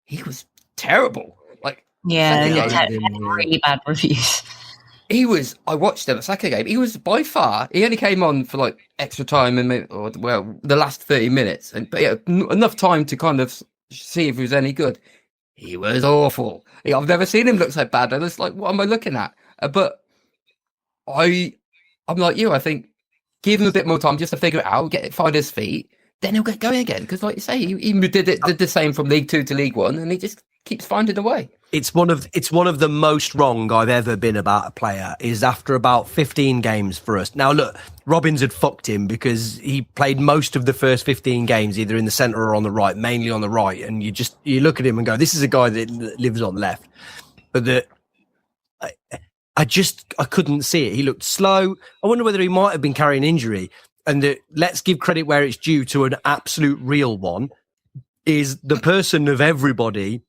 he was terrible. Like, really bad reviews. He was. I watched him at Saka game. He was by far. He only came on for like extra time and the last 30 minutes, but enough time to kind of see if he was any good. He was awful. I've never seen him look so bad. And it's like, what am I looking at? But I'm like you. I think give him a bit more time just to figure it out, find his feet, then he'll get going again. Because, like you say, he did the same from League 2 to League 1, and he just keeps finding a way. It's one of the most wrong I've ever been about a player. Is after about 15 games for us. Now, look, Robbins had fucked him because he played most of the first 15 games either in the centre or on the right, mainly on the right, and you look at him and go, this is a guy that lives on the left. But I couldn't see it. He looked slow. I wonder whether he might have been carrying injury. And let's give credit where it's due to an absolute real one, is the person of everybody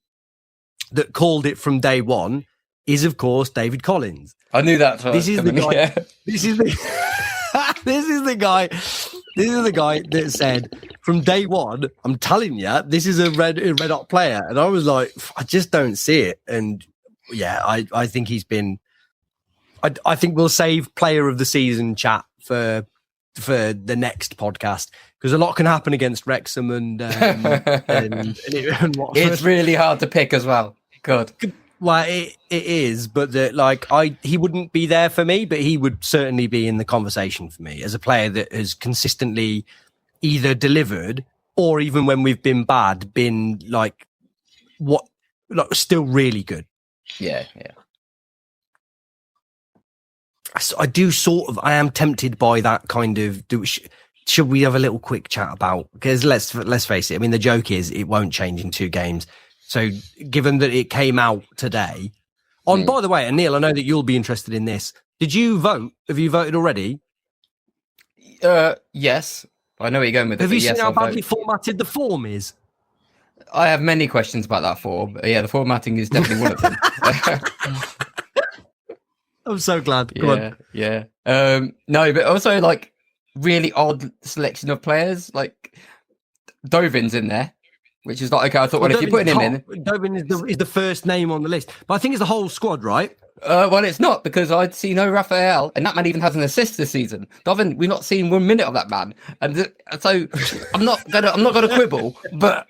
that called it from day one is, of course, David Collins. I knew that. This is the guy. Yeah. This is the guy. This is the guy that said from day one, I'm telling you, this is a red hot player. And I was like, I just don't see it. And yeah, I think he's been. I think we'll save player of the season chat for the next podcast, because a lot can happen against Wrexham and Watford. It's really hard to pick as well. Good. Well, it is, but he wouldn't be there for me, but he would certainly be in the conversation for me as a player that has consistently either delivered or, even when we've been bad, been still really good. Yeah. So I am tempted by that kind of. Should we have a little quick chat about? Because let's face it. I mean, the joke is it won't change in 2 games. So, given that it came out today, by the way, and Neil, I know that you'll be interested in this. Did you vote? Have you voted already? Yes, I know where you're going with it. Have you seen how badly formatted the form is? I have many questions about that form. Yeah, the formatting is definitely one of them. I'm so glad. Come on. Yeah. No, but also really odd selection of players. Dovin's in there, which is okay. I thought, if you're putting him in, Dovin is the first name on the list, but I think it's the whole squad, right? Well, it's not, because I'd see no Raphael, and that man even has an assist this season. Dovin, we've not seen 1 minute of that man, and so I'm not gonna quibble. But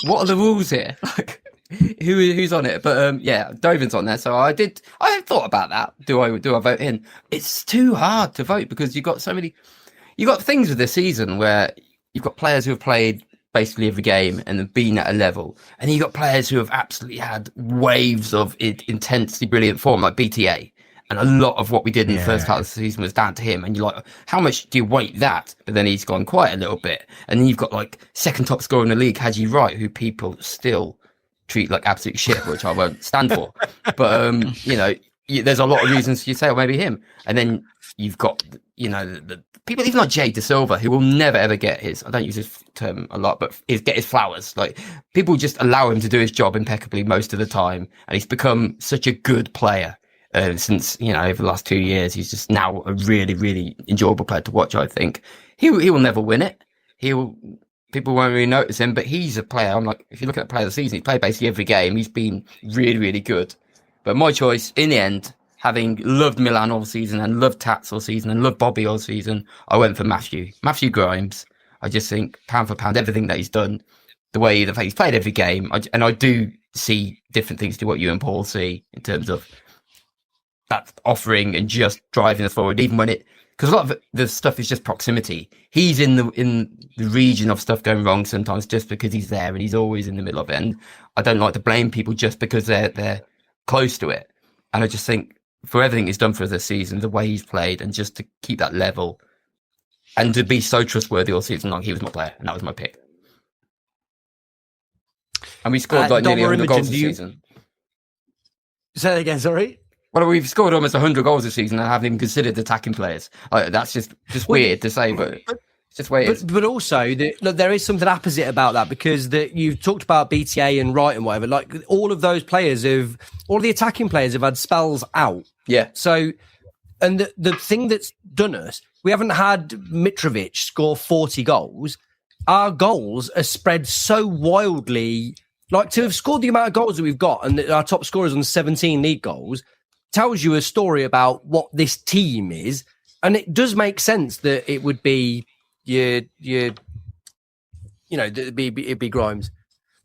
what are the rules here? Who's on it? But Dovin's on there. So I thought about that. Do I vote in? It's too hard to vote because you've got so many. You've got things with this season where you've got players who have played basically every game and have been at a level, and you've got players who have absolutely had waves of intensely brilliant form, like BTA. And a lot of what we did in the first half of the season was down to him. And you're like, how much do you weight that? But then he's gone quite a little bit. And then you've got second top scorer in the league, Haji Wright, who people still treat like absolute shit, which I won't stand for. But there's a lot of reasons you say, or maybe him. And then you've got the people, even like Jay De Silva, who will never ever get his, I don't use this term a lot, but get his flowers. People just allow him to do his job impeccably most of the time, and he's become such a good player since over the last 2 years. He's just now a really, really enjoyable player to watch. I think he will never win it. People won't really notice him, but he's a player. If you look at the player of the season, he's played basically every game. He's been really, really good. But my choice, in the end, having loved Milan all season and loved Tats all season and loved Bobby all season, I went for Matthew Grimes. I just think, pound for pound, everything that he's done, the way he's played every game, and I do see different things to what you and Paul see in terms of that offering and just driving us forward, even when because a lot of the stuff is just proximity. He's in the region of stuff going wrong sometimes just because he's there, and he's always in the middle of it. And I don't like to blame people just because they're close to it. And I just think for everything he's done for us this season, the way he's played, and just to keep that level and to be so trustworthy all season long, he was my player, and that was my pick. And we scored nearly 100 goals this season. Say that again, sorry? Well, we've scored almost 100 goals this season and haven't even considered attacking players. That's just weird to say, but it's just the way it is. But also, there is something opposite about that, because you've talked about BTA and Wright and whatever. All of those players all the attacking players have had spells out. Yeah. So, and the thing that's done us, we haven't had Mitrovic score 40 goals. Our goals are spread so wildly. To have scored the amount of goals that we've got, and our top scorers on 17 league goals, tells you a story about what this team is. And it does make sense that it would be it'd be Grimes.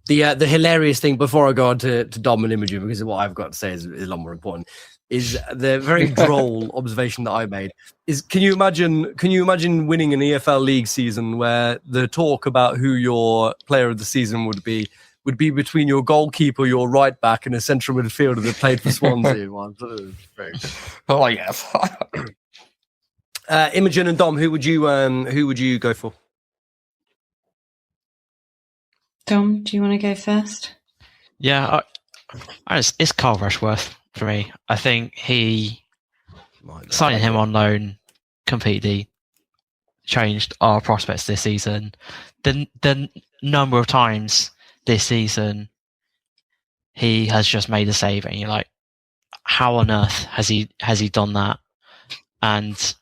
The hilarious thing, before I go on to Dom and Imogen, because what I've got to say is a lot more important, is the very droll observation that I made is, can you imagine winning an EFL league season where the talk about who your player of the season would be between your goalkeeper, your right back, and a central midfielder that played for Swansea? Oh yes. Imogen and Dom, who would you go for? Dom, do you want to go first? Yeah, it's Carl Rushworth for me. I think he signing him on loan completely changed our prospects this season. The number of times this season he has just made a save, and you're like, how on earth has he done that? And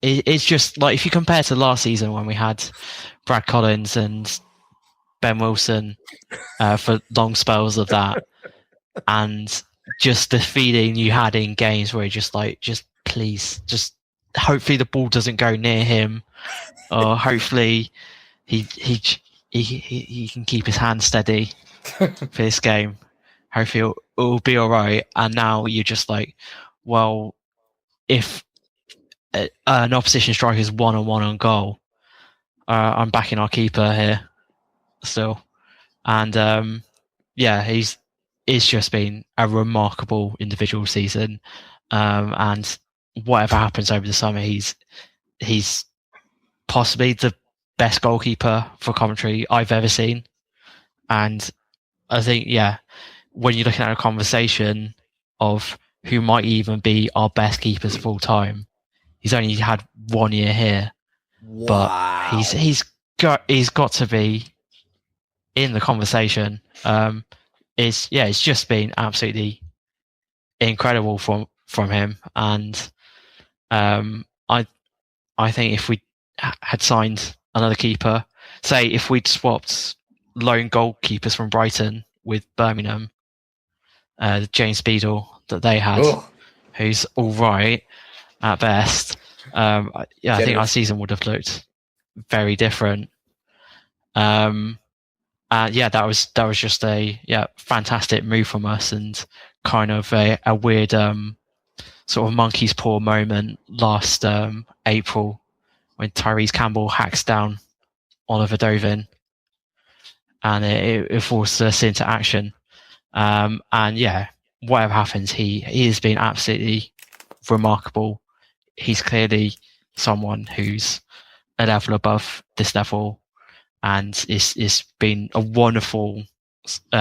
it's just like, if you compare to last season when we had Brad Collins and Ben Wilson for long spells of that, and just the feeling you had in games where you're just like, just please, just hopefully the ball doesn't go near him, or hopefully he can keep his hand steady for this game. Hopefully it'll be all right. And now you're just like, well, if an opposition striker is 1-on-1 on goal, I'm backing our keeper here still. And it's just been a remarkable individual season. And whatever happens over the summer, he's possibly the best goalkeeper for Coventry I've ever seen. And I think, when you're looking at a conversation of who might even be our best keepers of all time, he's only had 1 year here. Wow. But he's got to be in the conversation. It's just been absolutely incredible from him. And I think if we had signed another keeper, say if we'd swapped lone goalkeepers from Brighton with Birmingham, James Beadle that they had, who's all right at best, I think our season would have looked very different. That was just a fantastic move from us, and kind of a weird sort of monkey's paw moment last April when Tyrese Campbell hacks down Oliver Dovin, and it forced us into action. Whatever happens, he has been absolutely remarkable. He's clearly someone who's a level above this level, and it's been a wonderful piece of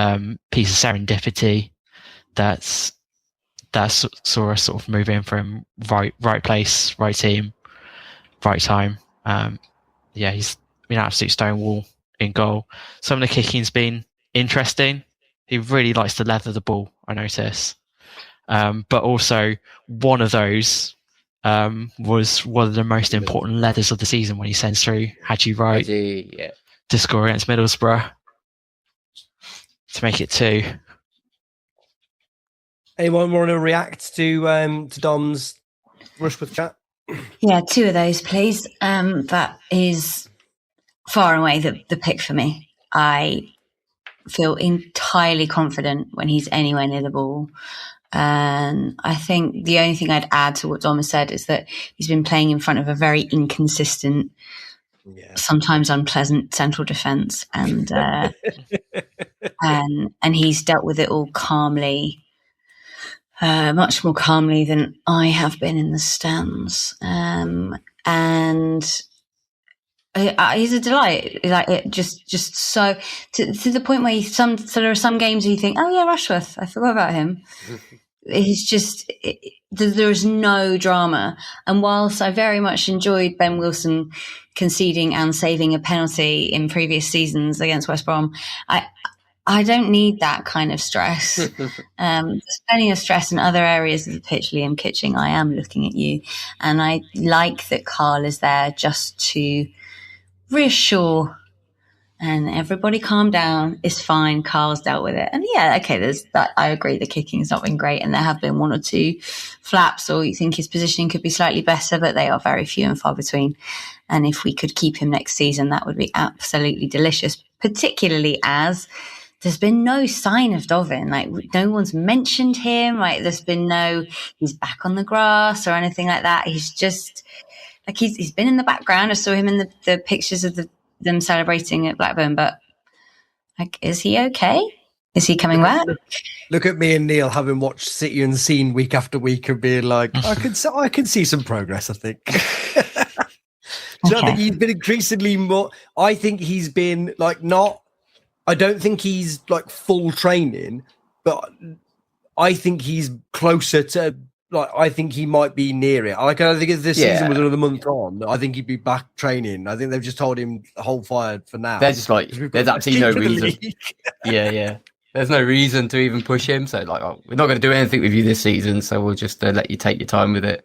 serendipity that saw us sort of move in from right place, right team, right time. He's been an absolute stonewall in goal. Some of the kicking's been interesting. He really likes to leather the ball, I notice. But also, one of those was one of the most important leathers of the season when he sends through Hadji Wright to score against Middlesbrough to make it 2. Anyone want to react to Dom's Rushworth chat? Yeah, 2 of those, please. That is far and away the pick for me. I feel entirely confident when he's anywhere near the ball. And I think the only thing I'd add to what Dom has said is that he's been playing in front of a very inconsistent, sometimes unpleasant central defence, and and he's dealt with it all calmly, much more calmly than I have been in the stands. And he's a delight. Like, it just so to the point where there are some games where you think, oh yeah, Rushworth, I forgot about him. He's just there's no drama. And whilst I very much enjoyed Ben Wilson conceding and saving a penalty in previous seasons against West Brom, I don't need that kind of stress. There's plenty of stress in other areas of the pitch. Liam Kitching, I am looking at you, and I like that Carl is there just to reassure, and everybody calm down, it's fine, Carl's dealt with it. And there's that. I agree, the kicking's not been great, and there have been 1 or 2 flaps, or you think his positioning could be slightly better, but they are very few and far between. And if we could keep him next season, that would be absolutely delicious, particularly as there's been no sign of Dovin. Like, no one's mentioned him. Like, there's been no, he's back on the grass or anything like that. He's just, like, he's been in the background. I saw him in the pictures of them celebrating at Blackburn, but, like, is he okay? Is he coming back? Look at me and Neil having watched City Unseen week after week and being like, I can see some progress, I think. So I think he's been increasingly more, I think he's been, like, I don't think he's, like, full training, but I think he's closer to, like I think he might be near it. Like I think if this season was another month on, I think he'd be back training. I think they've just told him hold fire for now. They're just like, there's absolutely no reason. Yeah. There's no reason to even push him. So like, we're not going to do anything with you this season. So we'll just let you take your time with it.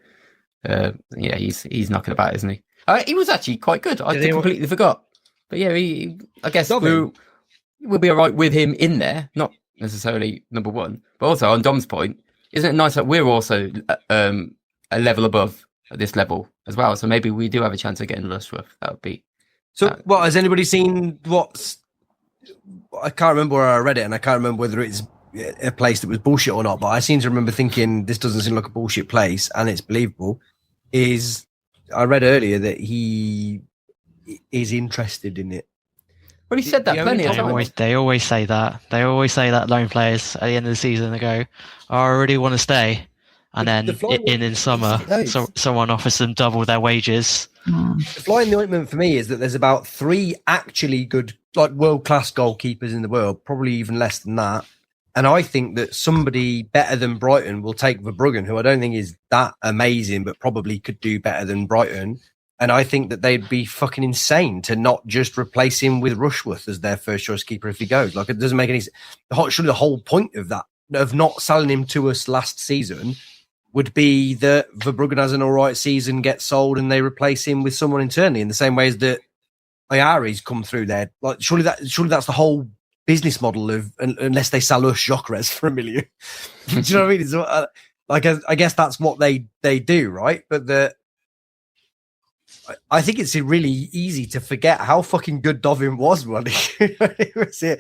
He's knocking about, isn't he? He was actually quite good. I completely forgot. But yeah, I guess we'll be all right with him in there. Not necessarily number one, but also on Dom's point, isn't it nice that we're also a level above at this level as well? So maybe we do have a chance of getting Lustworth. That would be. So, what has anybody seen? I can't remember where I read it, and I can't remember whether it's a place that was bullshit or not. But I seem to remember thinking this doesn't seem like a bullshit place, and it's believable. I read earlier that he is interested in it. Well, he said that plenty of times. They always say that. They always say that loan players at the end of the season, they go, oh, I really want to stay. And then in summer, someone offers them double their wages. The fly in the ointment for me is that there's about 3 actually good, like world-class goalkeepers in the world, probably even less than that. And I think that somebody better than Brighton will take Verbruggen, who I don't think is that amazing, but probably could do better than Brighton. And I think that they'd be fucking insane to not just replace him with Rushworth as their first choice keeper if he goes. Like, it doesn't make any sense. Surely the whole point of that, of not selling him to us last season, would be that Verbruggen has an all right season, gets sold, and they replace him with someone internally in the same way as that Ayari's come through there. Like, surely that's the whole business model of, unless they sell us Jokeres for $1 million. Do you know what I mean? It's, I guess that's what they do, right? But I think it's really easy to forget how fucking good Dovin was when he was here.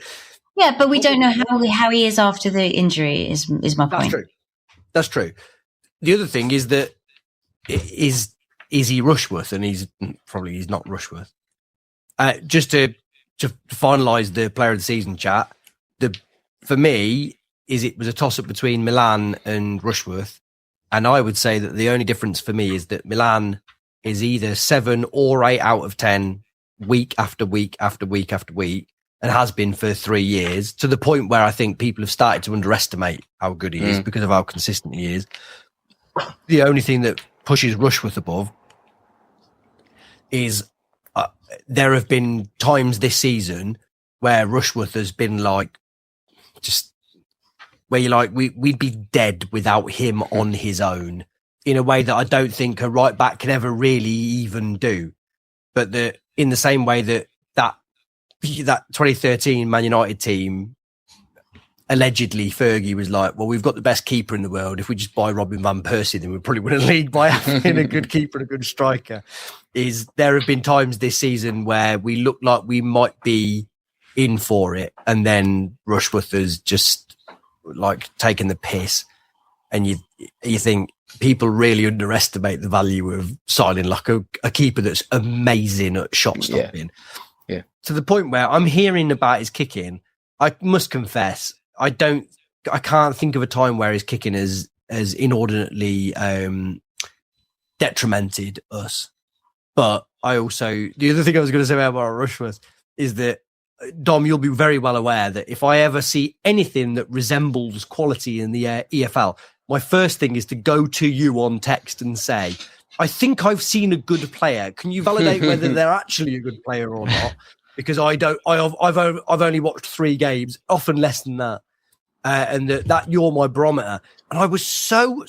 Yeah, but we don't know how he is after the injury. Is my point? That's true. The other thing is that is he Rushworth, and he's not Rushworth. Just to finalise the player of the season chat, for me it was a toss up between Milan and Rushworth, and I would say that the only difference for me is that Milan is either 7 or 8 out of 10 week after week after week after week, and has been for 3 years, to the point where I think people have started to underestimate how good he is because of how consistent he is. The only thing that pushes Rushworth above is there have been times this season where Rushworth has been like, just where you're like, we'd be dead without him on his own, in a way that I don't think a right back can ever really even do. But in the same way that 2013 Man United team, allegedly Fergie was like, well, we've got the best keeper in the world. If we just buy Robin van Persie, then we'd probably win a league by having a good keeper and a good striker. There have been times this season where we look like we might be in for it, and then Rushworth has just like taken the piss, and you think people really underestimate the value of signing like a keeper that's amazing at shot stopping. Yeah. To the point where I'm hearing about his kicking. I must confess, I can't think of a time where his kicking has inordinately detrimented us. But the other thing I was going to say about Rushworth is that, Dom, you'll be very well aware that if I ever see anything that resembles quality in the EFL, my first thing is to go to you on text and say, I think I've seen a good player. Can you validate whether they're actually a good player or not? Because I've only watched 3 games, often less than that. And that you're my barometer. And I was so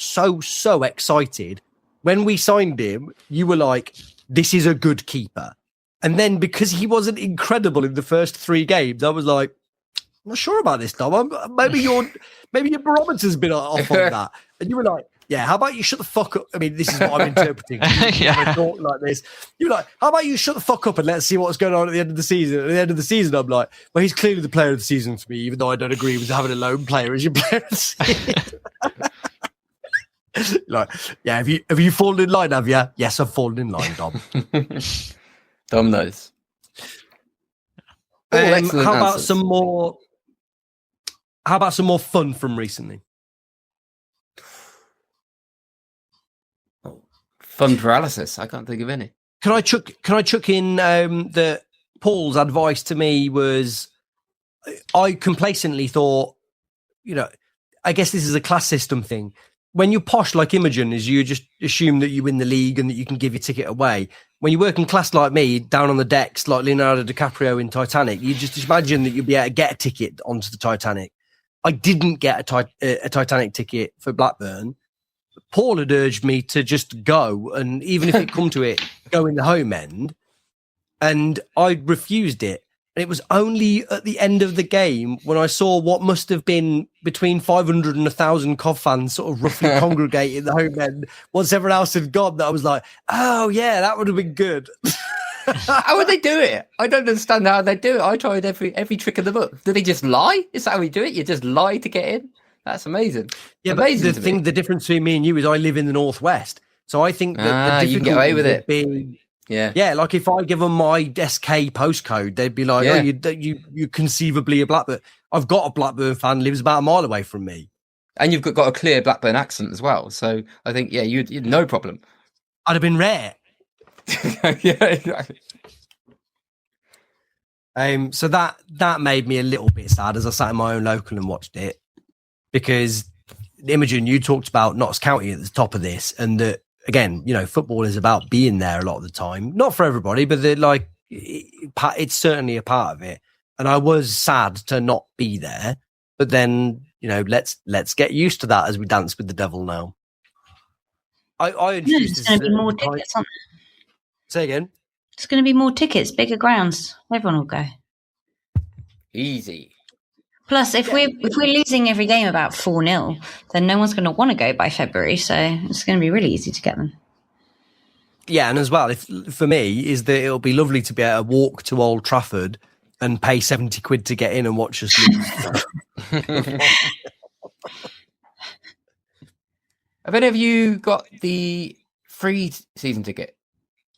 excited when we signed him. You were like, this is a good keeper. And then because he wasn't incredible in the first 3 games, I was like, I'm not sure about this, Dom. Maybe your barometer's been off on that. And you were like, yeah, how about you shut the fuck up? I mean, this is what I'm interpreting. Yeah. Talk like this. You're like, how about you shut the fuck up and let's see what's going on at the end of the season? At the end of the season, I'm like, well, he's clearly the player of the season for me, even though I don't agree with having a lone player as your player of the season. Like, yeah, have you fallen in line, have you? Yes, I've fallen in line, Dom. Dom knows. How about some more fun from recently? Fun paralysis. I can't think of any. Can I chuck in that Paul's advice to me was, I complacently thought, I guess this is a class system thing. when you're posh like Imogen, is you just assume that you win the league and that you can give your ticket away. When you work in class like me, down on the decks like Leonardo DiCaprio in Titanic, you just imagine that you'll be able to get a ticket onto the Titanic. I didn't get a Titanic ticket for Blackburn. Paul had urged me to just go, and even if it come to it, go in the home end. And I refused it. And it was only at the end of the game when I saw what must have been between 500 and 1,000 Cov fans sort of roughly congregate in the home end once everyone else had gone, that I was like, oh, yeah, that would have been good. How would they do it? I don't understand how they do it. I tried every trick in the book. Do they just lie? Is that how we do it? You just lie to get in? That's amazing. Yeah, amazing but the difference between me and you is I live in the Northwest. So I think that the you can get away with it. Yeah, like if I give them my SK postcode, they'd be like, "Oh, you conceivably a Blackburn." I've got a Blackburn fan lives about a mile away from me, and you've got a clear Blackburn accent as well. So I think, you'd no problem. I'd have been rare. Yeah, exactly. So that made me a little bit sad as I sat in my own local and watched it, because Imogen, you talked about Notts County at the top of this, and that. Again, football is about being there a lot of the time. Not for everybody, but it's certainly a part of it. And I was sad to not be there. But then, let's get used to that as we dance with the devil now. I introduced there's going to be more tickets, aren't there? Say again? There's going to be more tickets, bigger grounds. Everyone will go. Easy. Plus, if we're losing every game about 4-0, then no one's going to want to go by February. So it's going to be really easy to get them. Yeah, and as well, for me, is that it'll be lovely to be able to walk to Old Trafford and pay 70 quid to get in and watch us lose. Have any of you got the free season ticket?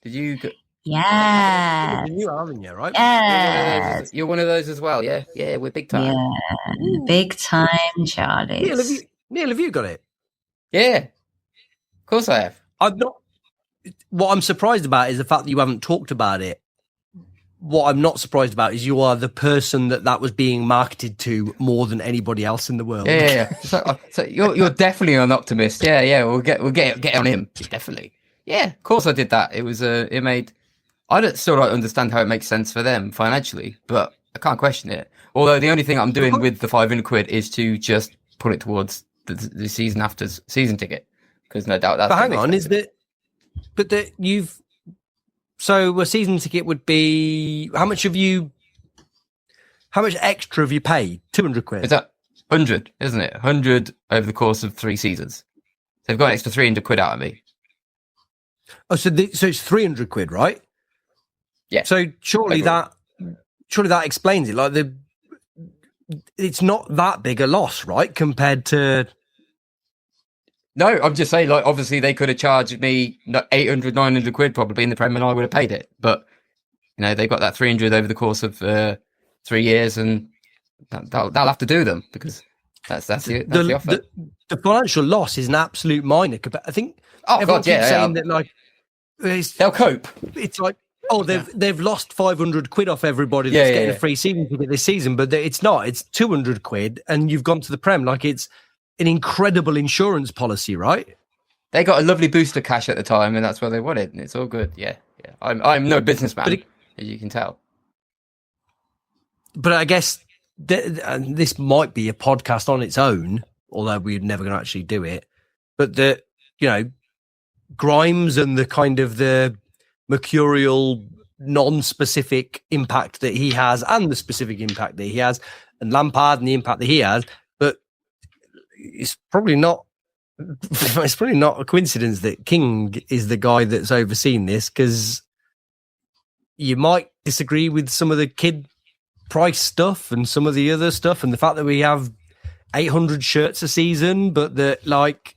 Did you? Yeah. You haven't yet, right? Yeah. You're one of those as well, yeah? Yeah, we're big time. Yeah. Big time, Charlie. Neil, have you got it? Yeah. Of course I have. I'm not. What I'm surprised about is the fact that you haven't talked about it. What I'm not surprised about is you are the person that was being marketed to more than anybody else in the world. Yeah. So you're definitely an optimist. Yeah. We'll get on him. Definitely. Yeah, of course I did that. It was it made. Still don't understand how it makes sense for them financially, but I can't question it. Although the only thing I'm doing with the 500 quid is to just put it towards the season after season ticket, because no doubt that's. But hang on, so a season ticket would be how much extra have you paid? 200 quid. It's that 100, isn't it? 100 over the course of 3 seasons. So they've got an extra 300 quid out of me. Oh, so it's 300 quid, right? Yeah. So surely that explains it. Like it's not that big a loss, right? Compared to. No, I'm just saying, like, obviously they could have charged me 800, 900 quid probably in the Prem, and I would have paid it. But, they got that 300 over the course of 3 years, and that'll have to do them, because that's the offer. The financial loss is an absolute minor. I think. Oh God, yeah. Saying that, like, they'll cope. It's like, they've lost 500 quid off everybody that's getting a free season ticket this season, but it's not. It's 200 quid, and you've gone to the Prem. Like, it's an incredible insurance policy, right? They got a lovely boost of cash at the time, and that's what they wanted, and it's all good. Yeah. I'm no businessman, as you can tell. But I guess this might be a podcast on its own, although we're never going to actually do it. But Grimes and the kind of the mercurial, non-specific impact that he has, and the specific impact that he has, and Lampard and the impact that he has. But it's probably not a coincidence that King is the guy that's overseen this, because you might disagree with some of the kid price stuff and some of the other stuff, and the fact that we have 800 shirts a season, but that, like,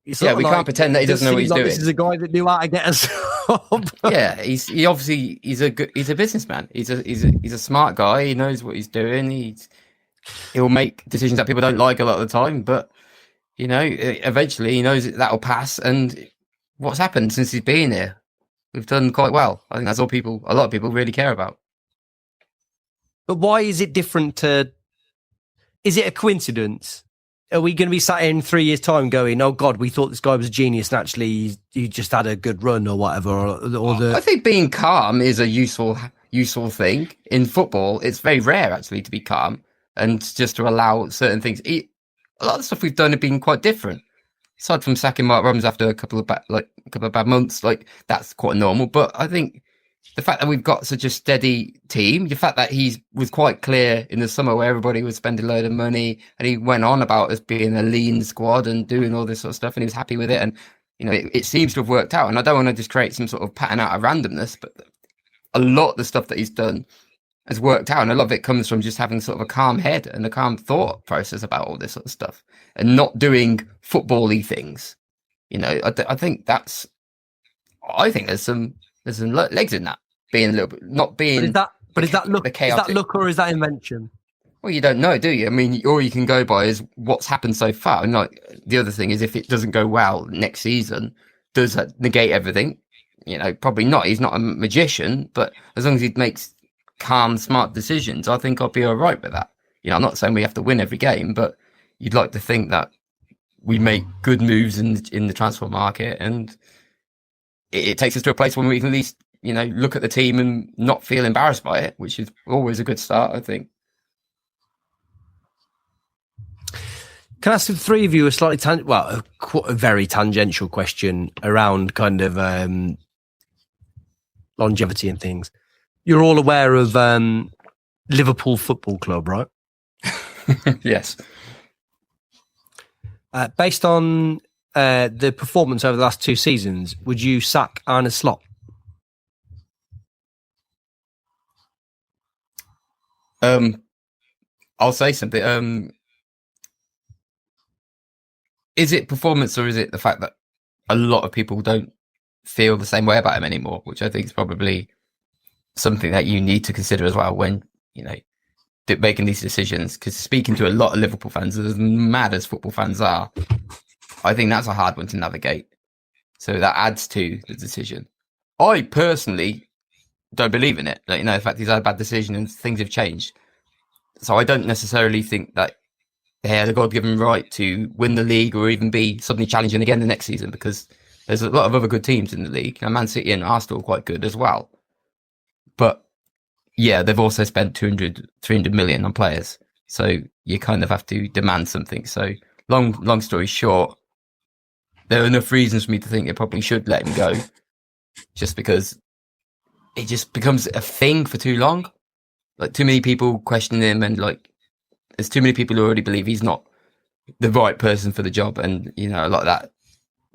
we can't pretend that he doesn't know what he's doing. This is a guy that knew how to get us up. Yeah, he's a businessman. He's a smart guy. He knows what he's doing. He'll make decisions that people don't like a lot of the time, but eventually he knows that'll pass. And what's happened since he's been here, we've done quite well. I think that's all a lot of people really care about. But why is it different to? Is it a coincidence are we going to be sat in 3 years' time going, oh God, we thought this guy was a genius and actually he just had a good run or whatever? I think being calm is a useful thing. In football, it's very rare actually to be calm and just to allow certain things. A lot of the stuff we've done have been quite different. Aside from sacking Mark Rums after a couple of bad months, like that's quite normal. But I think the fact that we've got such a steady team, the fact that he was quite clear in the summer where everybody was spending a load of money, and he went on about us being a lean squad and doing all this sort of stuff, and he was happy with it, and it seems to have worked out. And I don't want to just create some sort of pattern out of randomness, but a lot of the stuff that he's done has worked out, and a lot of it comes from just having sort of a calm head and a calm thought process about all this sort of stuff, and not doing football-y things. I think there's some legs in that. Being a little bit, not being. But is that luck or is that invention? Well, you don't know, do you? I mean, all you can go by is what's happened so far. And like the other thing is, if it doesn't go well next season, does that negate everything? Probably not. He's not a magician, but as long as he makes calm, smart decisions, I think I'll be all right with that. I'm not saying we have to win every game, but you'd like to think that we make good moves in the transfer market, and it takes us to a place where we can at least, look at the team and not feel embarrassed by it, which is always a good start, I think. Can I ask the three of you a a very tangential question around kind of longevity and things? You're all aware of Liverpool Football Club, right? Yes. Based on the performance over the last 2 seasons, would you sack Arne Slot? I'll say something. Is it performance, or is it the fact that a lot of people don't feel the same way about him anymore, which I think is probably something that you need to consider as well when, making these decisions? Because speaking to a lot of Liverpool fans, as mad as football fans are, I think that's a hard one to navigate. So that adds to the decision. I personally don't believe in it. The fact he's had a bad decision and things have changed. So I don't necessarily think that they had a God-given right to win the league or even be suddenly challenging again the next season, because there's a lot of other good teams in the league. Man City and Arsenal are quite good as well. But yeah, they've also spent 300 million on players. So you kind of have to demand something. So long story short, there are enough reasons for me to think it probably should let him go, just because it just becomes a thing for too long. Like, too many people question him, and like there's too many people who already believe he's not the right person for the job, and a lot of that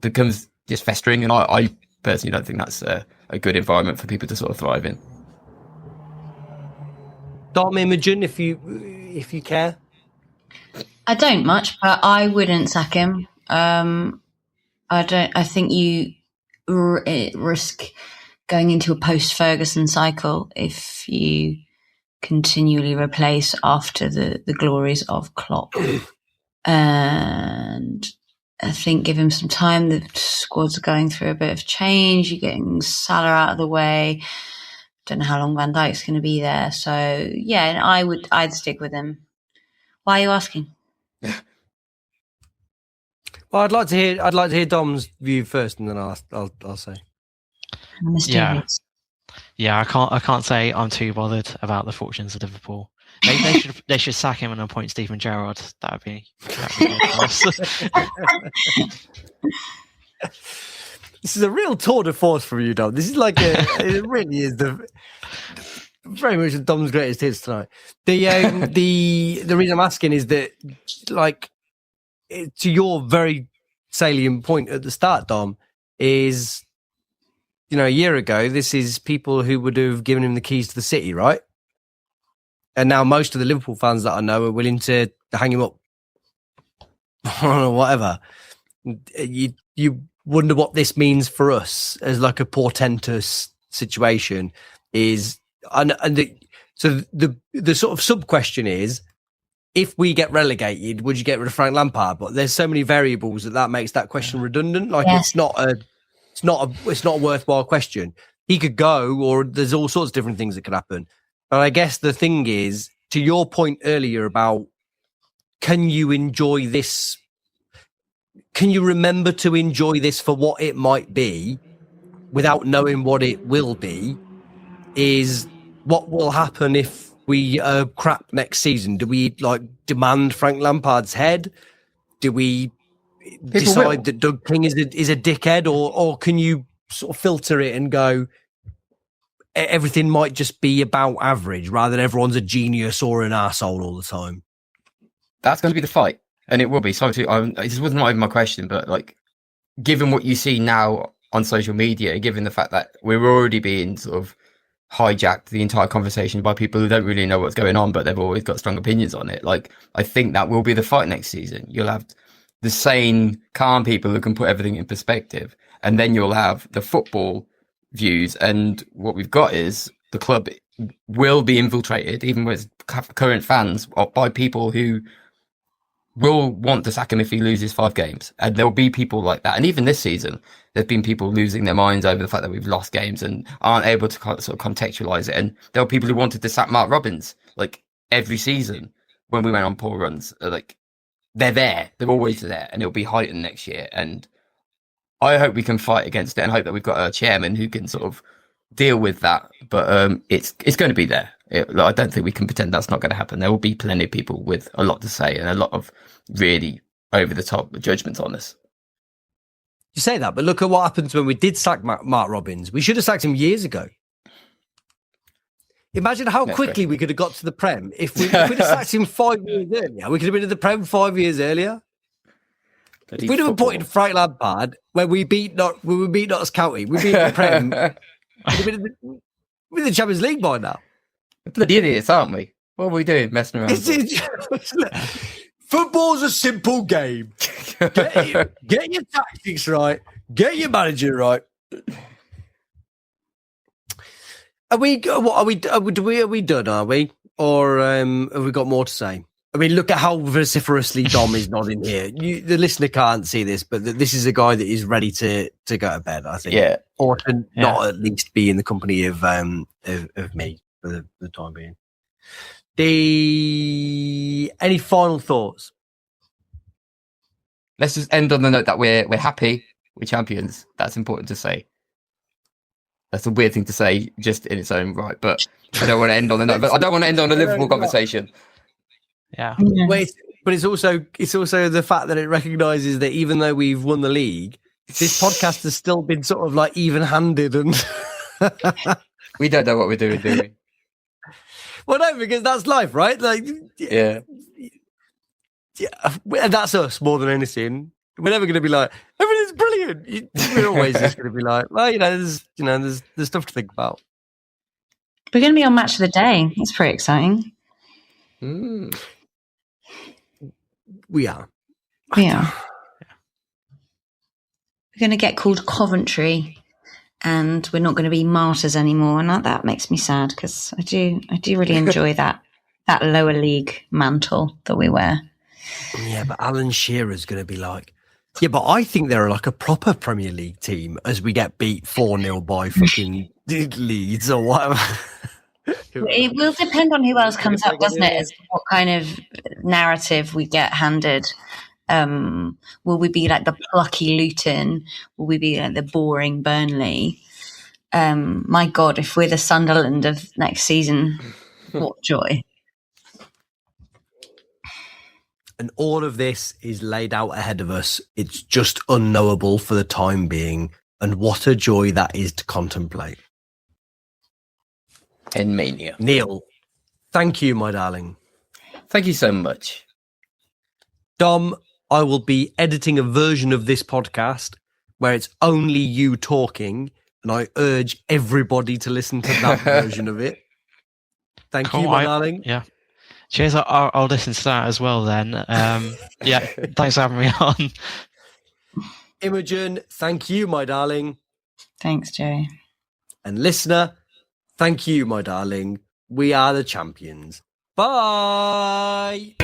becomes just festering. And I personally don't think that's a good environment for people to sort of thrive in. Dom, Imogen, if you care. I don't much, but I wouldn't sack him. I think you risk going into a post-Ferguson cycle if you continually replace after the glories of Klopp. And I think give him some time. The squad's going through a bit of change. You're getting Salah out of the way. Don't know how long Van Dijk's going to be there. So yeah, I'd stick with him. Why are you asking? Well, I'd like to hear Dom's view first, and then I'll say. Mysterious. Yeah, I can't say I'm too bothered about the fortunes of Liverpool. They should sack him and appoint Stephen Gerrard. That would be This is a real tour de force from you, Dom. This is like it really is very much Dom's greatest hits tonight. The reason I'm asking is that, like, to your very salient point at the start, Dom, is, a year ago, this is people who would have given him the keys to the city, right? And now most of the Liverpool fans that I know are willing to hang him up or whatever. You wonder what this means for us as like a portentous situation is, so the sort of sub question is, if we get relegated, would you get rid of Frank Lampard? But there's so many variables that makes that question redundant. Like, yes. It's not a worthwhile question. He could go, or there's all sorts of different things that could happen. But I guess the thing is, to your point earlier about can you enjoy this? Can you remember to enjoy this for what it might be without knowing what it will be? Is what will happen if we crap next season? Do we like demand Frank Lampard's head? Do we decide that Doug King is a dickhead, or can you sort of filter it and go, everything might just be about average rather than everyone's a genius or an arsehole all the time? That's going to be the fight, and it will be. Sorry, this wasn't even my question, but like, given what you see now on social media, given the fact that we're already being sort of hijacked the entire conversation by people who don't really know what's going on, but they've always got strong opinions on it. Like, I think that will be the fight next season. You'll have the sane, calm people who can put everything in perspective, and then you'll have the football views. And what we've got is the club will be infiltrated, even with current fans, by people who will want to sack him if he loses 5 games. And there'll be people like that. And even this season, there's been people losing their minds over the fact that we've lost games and aren't able to sort of contextualize it. And there were people who wanted to sack Mark Robins, like, every season when we went on poor runs. Like, they're there. They're always there. And it'll be heightened next year. And I hope we can fight against it and hope that we've got a chairman who can sort of deal with that. But it's going to be there. I don't think we can pretend that's not going to happen. There will be plenty of people with a lot to say and a lot of really over-the-top judgments on us. You say that, but look at what happens when we did sack Mark Robins. We should have sacked him years ago. Imagine how quickly we could have got to the Prem if we'd have sacked him 5 years earlier. We could have been in the Prem 5 years earlier. If we'd have appointed Frank Lampard when we beat Notts County, we'd be in the Prem. We'd have been in the Champions League by now. Bloody idiots, aren't we? What are we doing, messing around? Football's a simple game. Get your tactics right. Get your manager right. Are we done? Are we, or have we got more to say? I mean, look at how vociferously Dom is nodding here. The listener can't see this, but this is a guy that is ready to go to bed, I think. Yeah. Or to not at least be in the company of me for the time being. Any final thoughts? Let's just end on the note that we're happy, we're champions. That's important to say. That's a weird thing to say just in its own right, but I don't want to end on the note. But I don't want to end on a Liverpool conversation. Yeah. Wait, but it's also the fact that it recognises that even though we've won the league, this podcast has still been sort of like even-handed, and we don't know what we're doing, do we? Well, no, because that's life, right? Like, yeah, and that's us more than anything. We're never going to be like, everything's brilliant. We're always just going to be like, well, there's stuff to think about. We're going to be on Match of the Day. It's pretty exciting. We are. Yeah. We're going to get called Coventry, and we're not going to be martyrs anymore. And that makes me sad, because I do really enjoy that lower league mantle that we wear. Yeah, but Alan Shearer's going to be like, yeah, but I think they're like a proper Premier League team as we get beat 4-0 by fucking Leeds or whatever. It will depend on who else comes up, doesn't it? As to what kind of narrative we get handed. Will we be like the plucky Luton? Will we be like the boring Burnley? My God, if we're the Sunderland of next season, what joy. And all of this is laid out ahead of us. It's just unknowable for the time being. And what a joy that is to contemplate. In mania. Neil, thank you, my darling. Thank you so much. Dom, I will be editing a version of this podcast where it's only you talking, and I urge everybody to listen to that version of it. Thank you, my darling. Yeah. Cheers. I'll listen to that as well then. Yeah, thanks for having me on. Imogen, thank you, my darling. Thanks, Joe. And listener, thank you, my darling. We are the champions. Bye.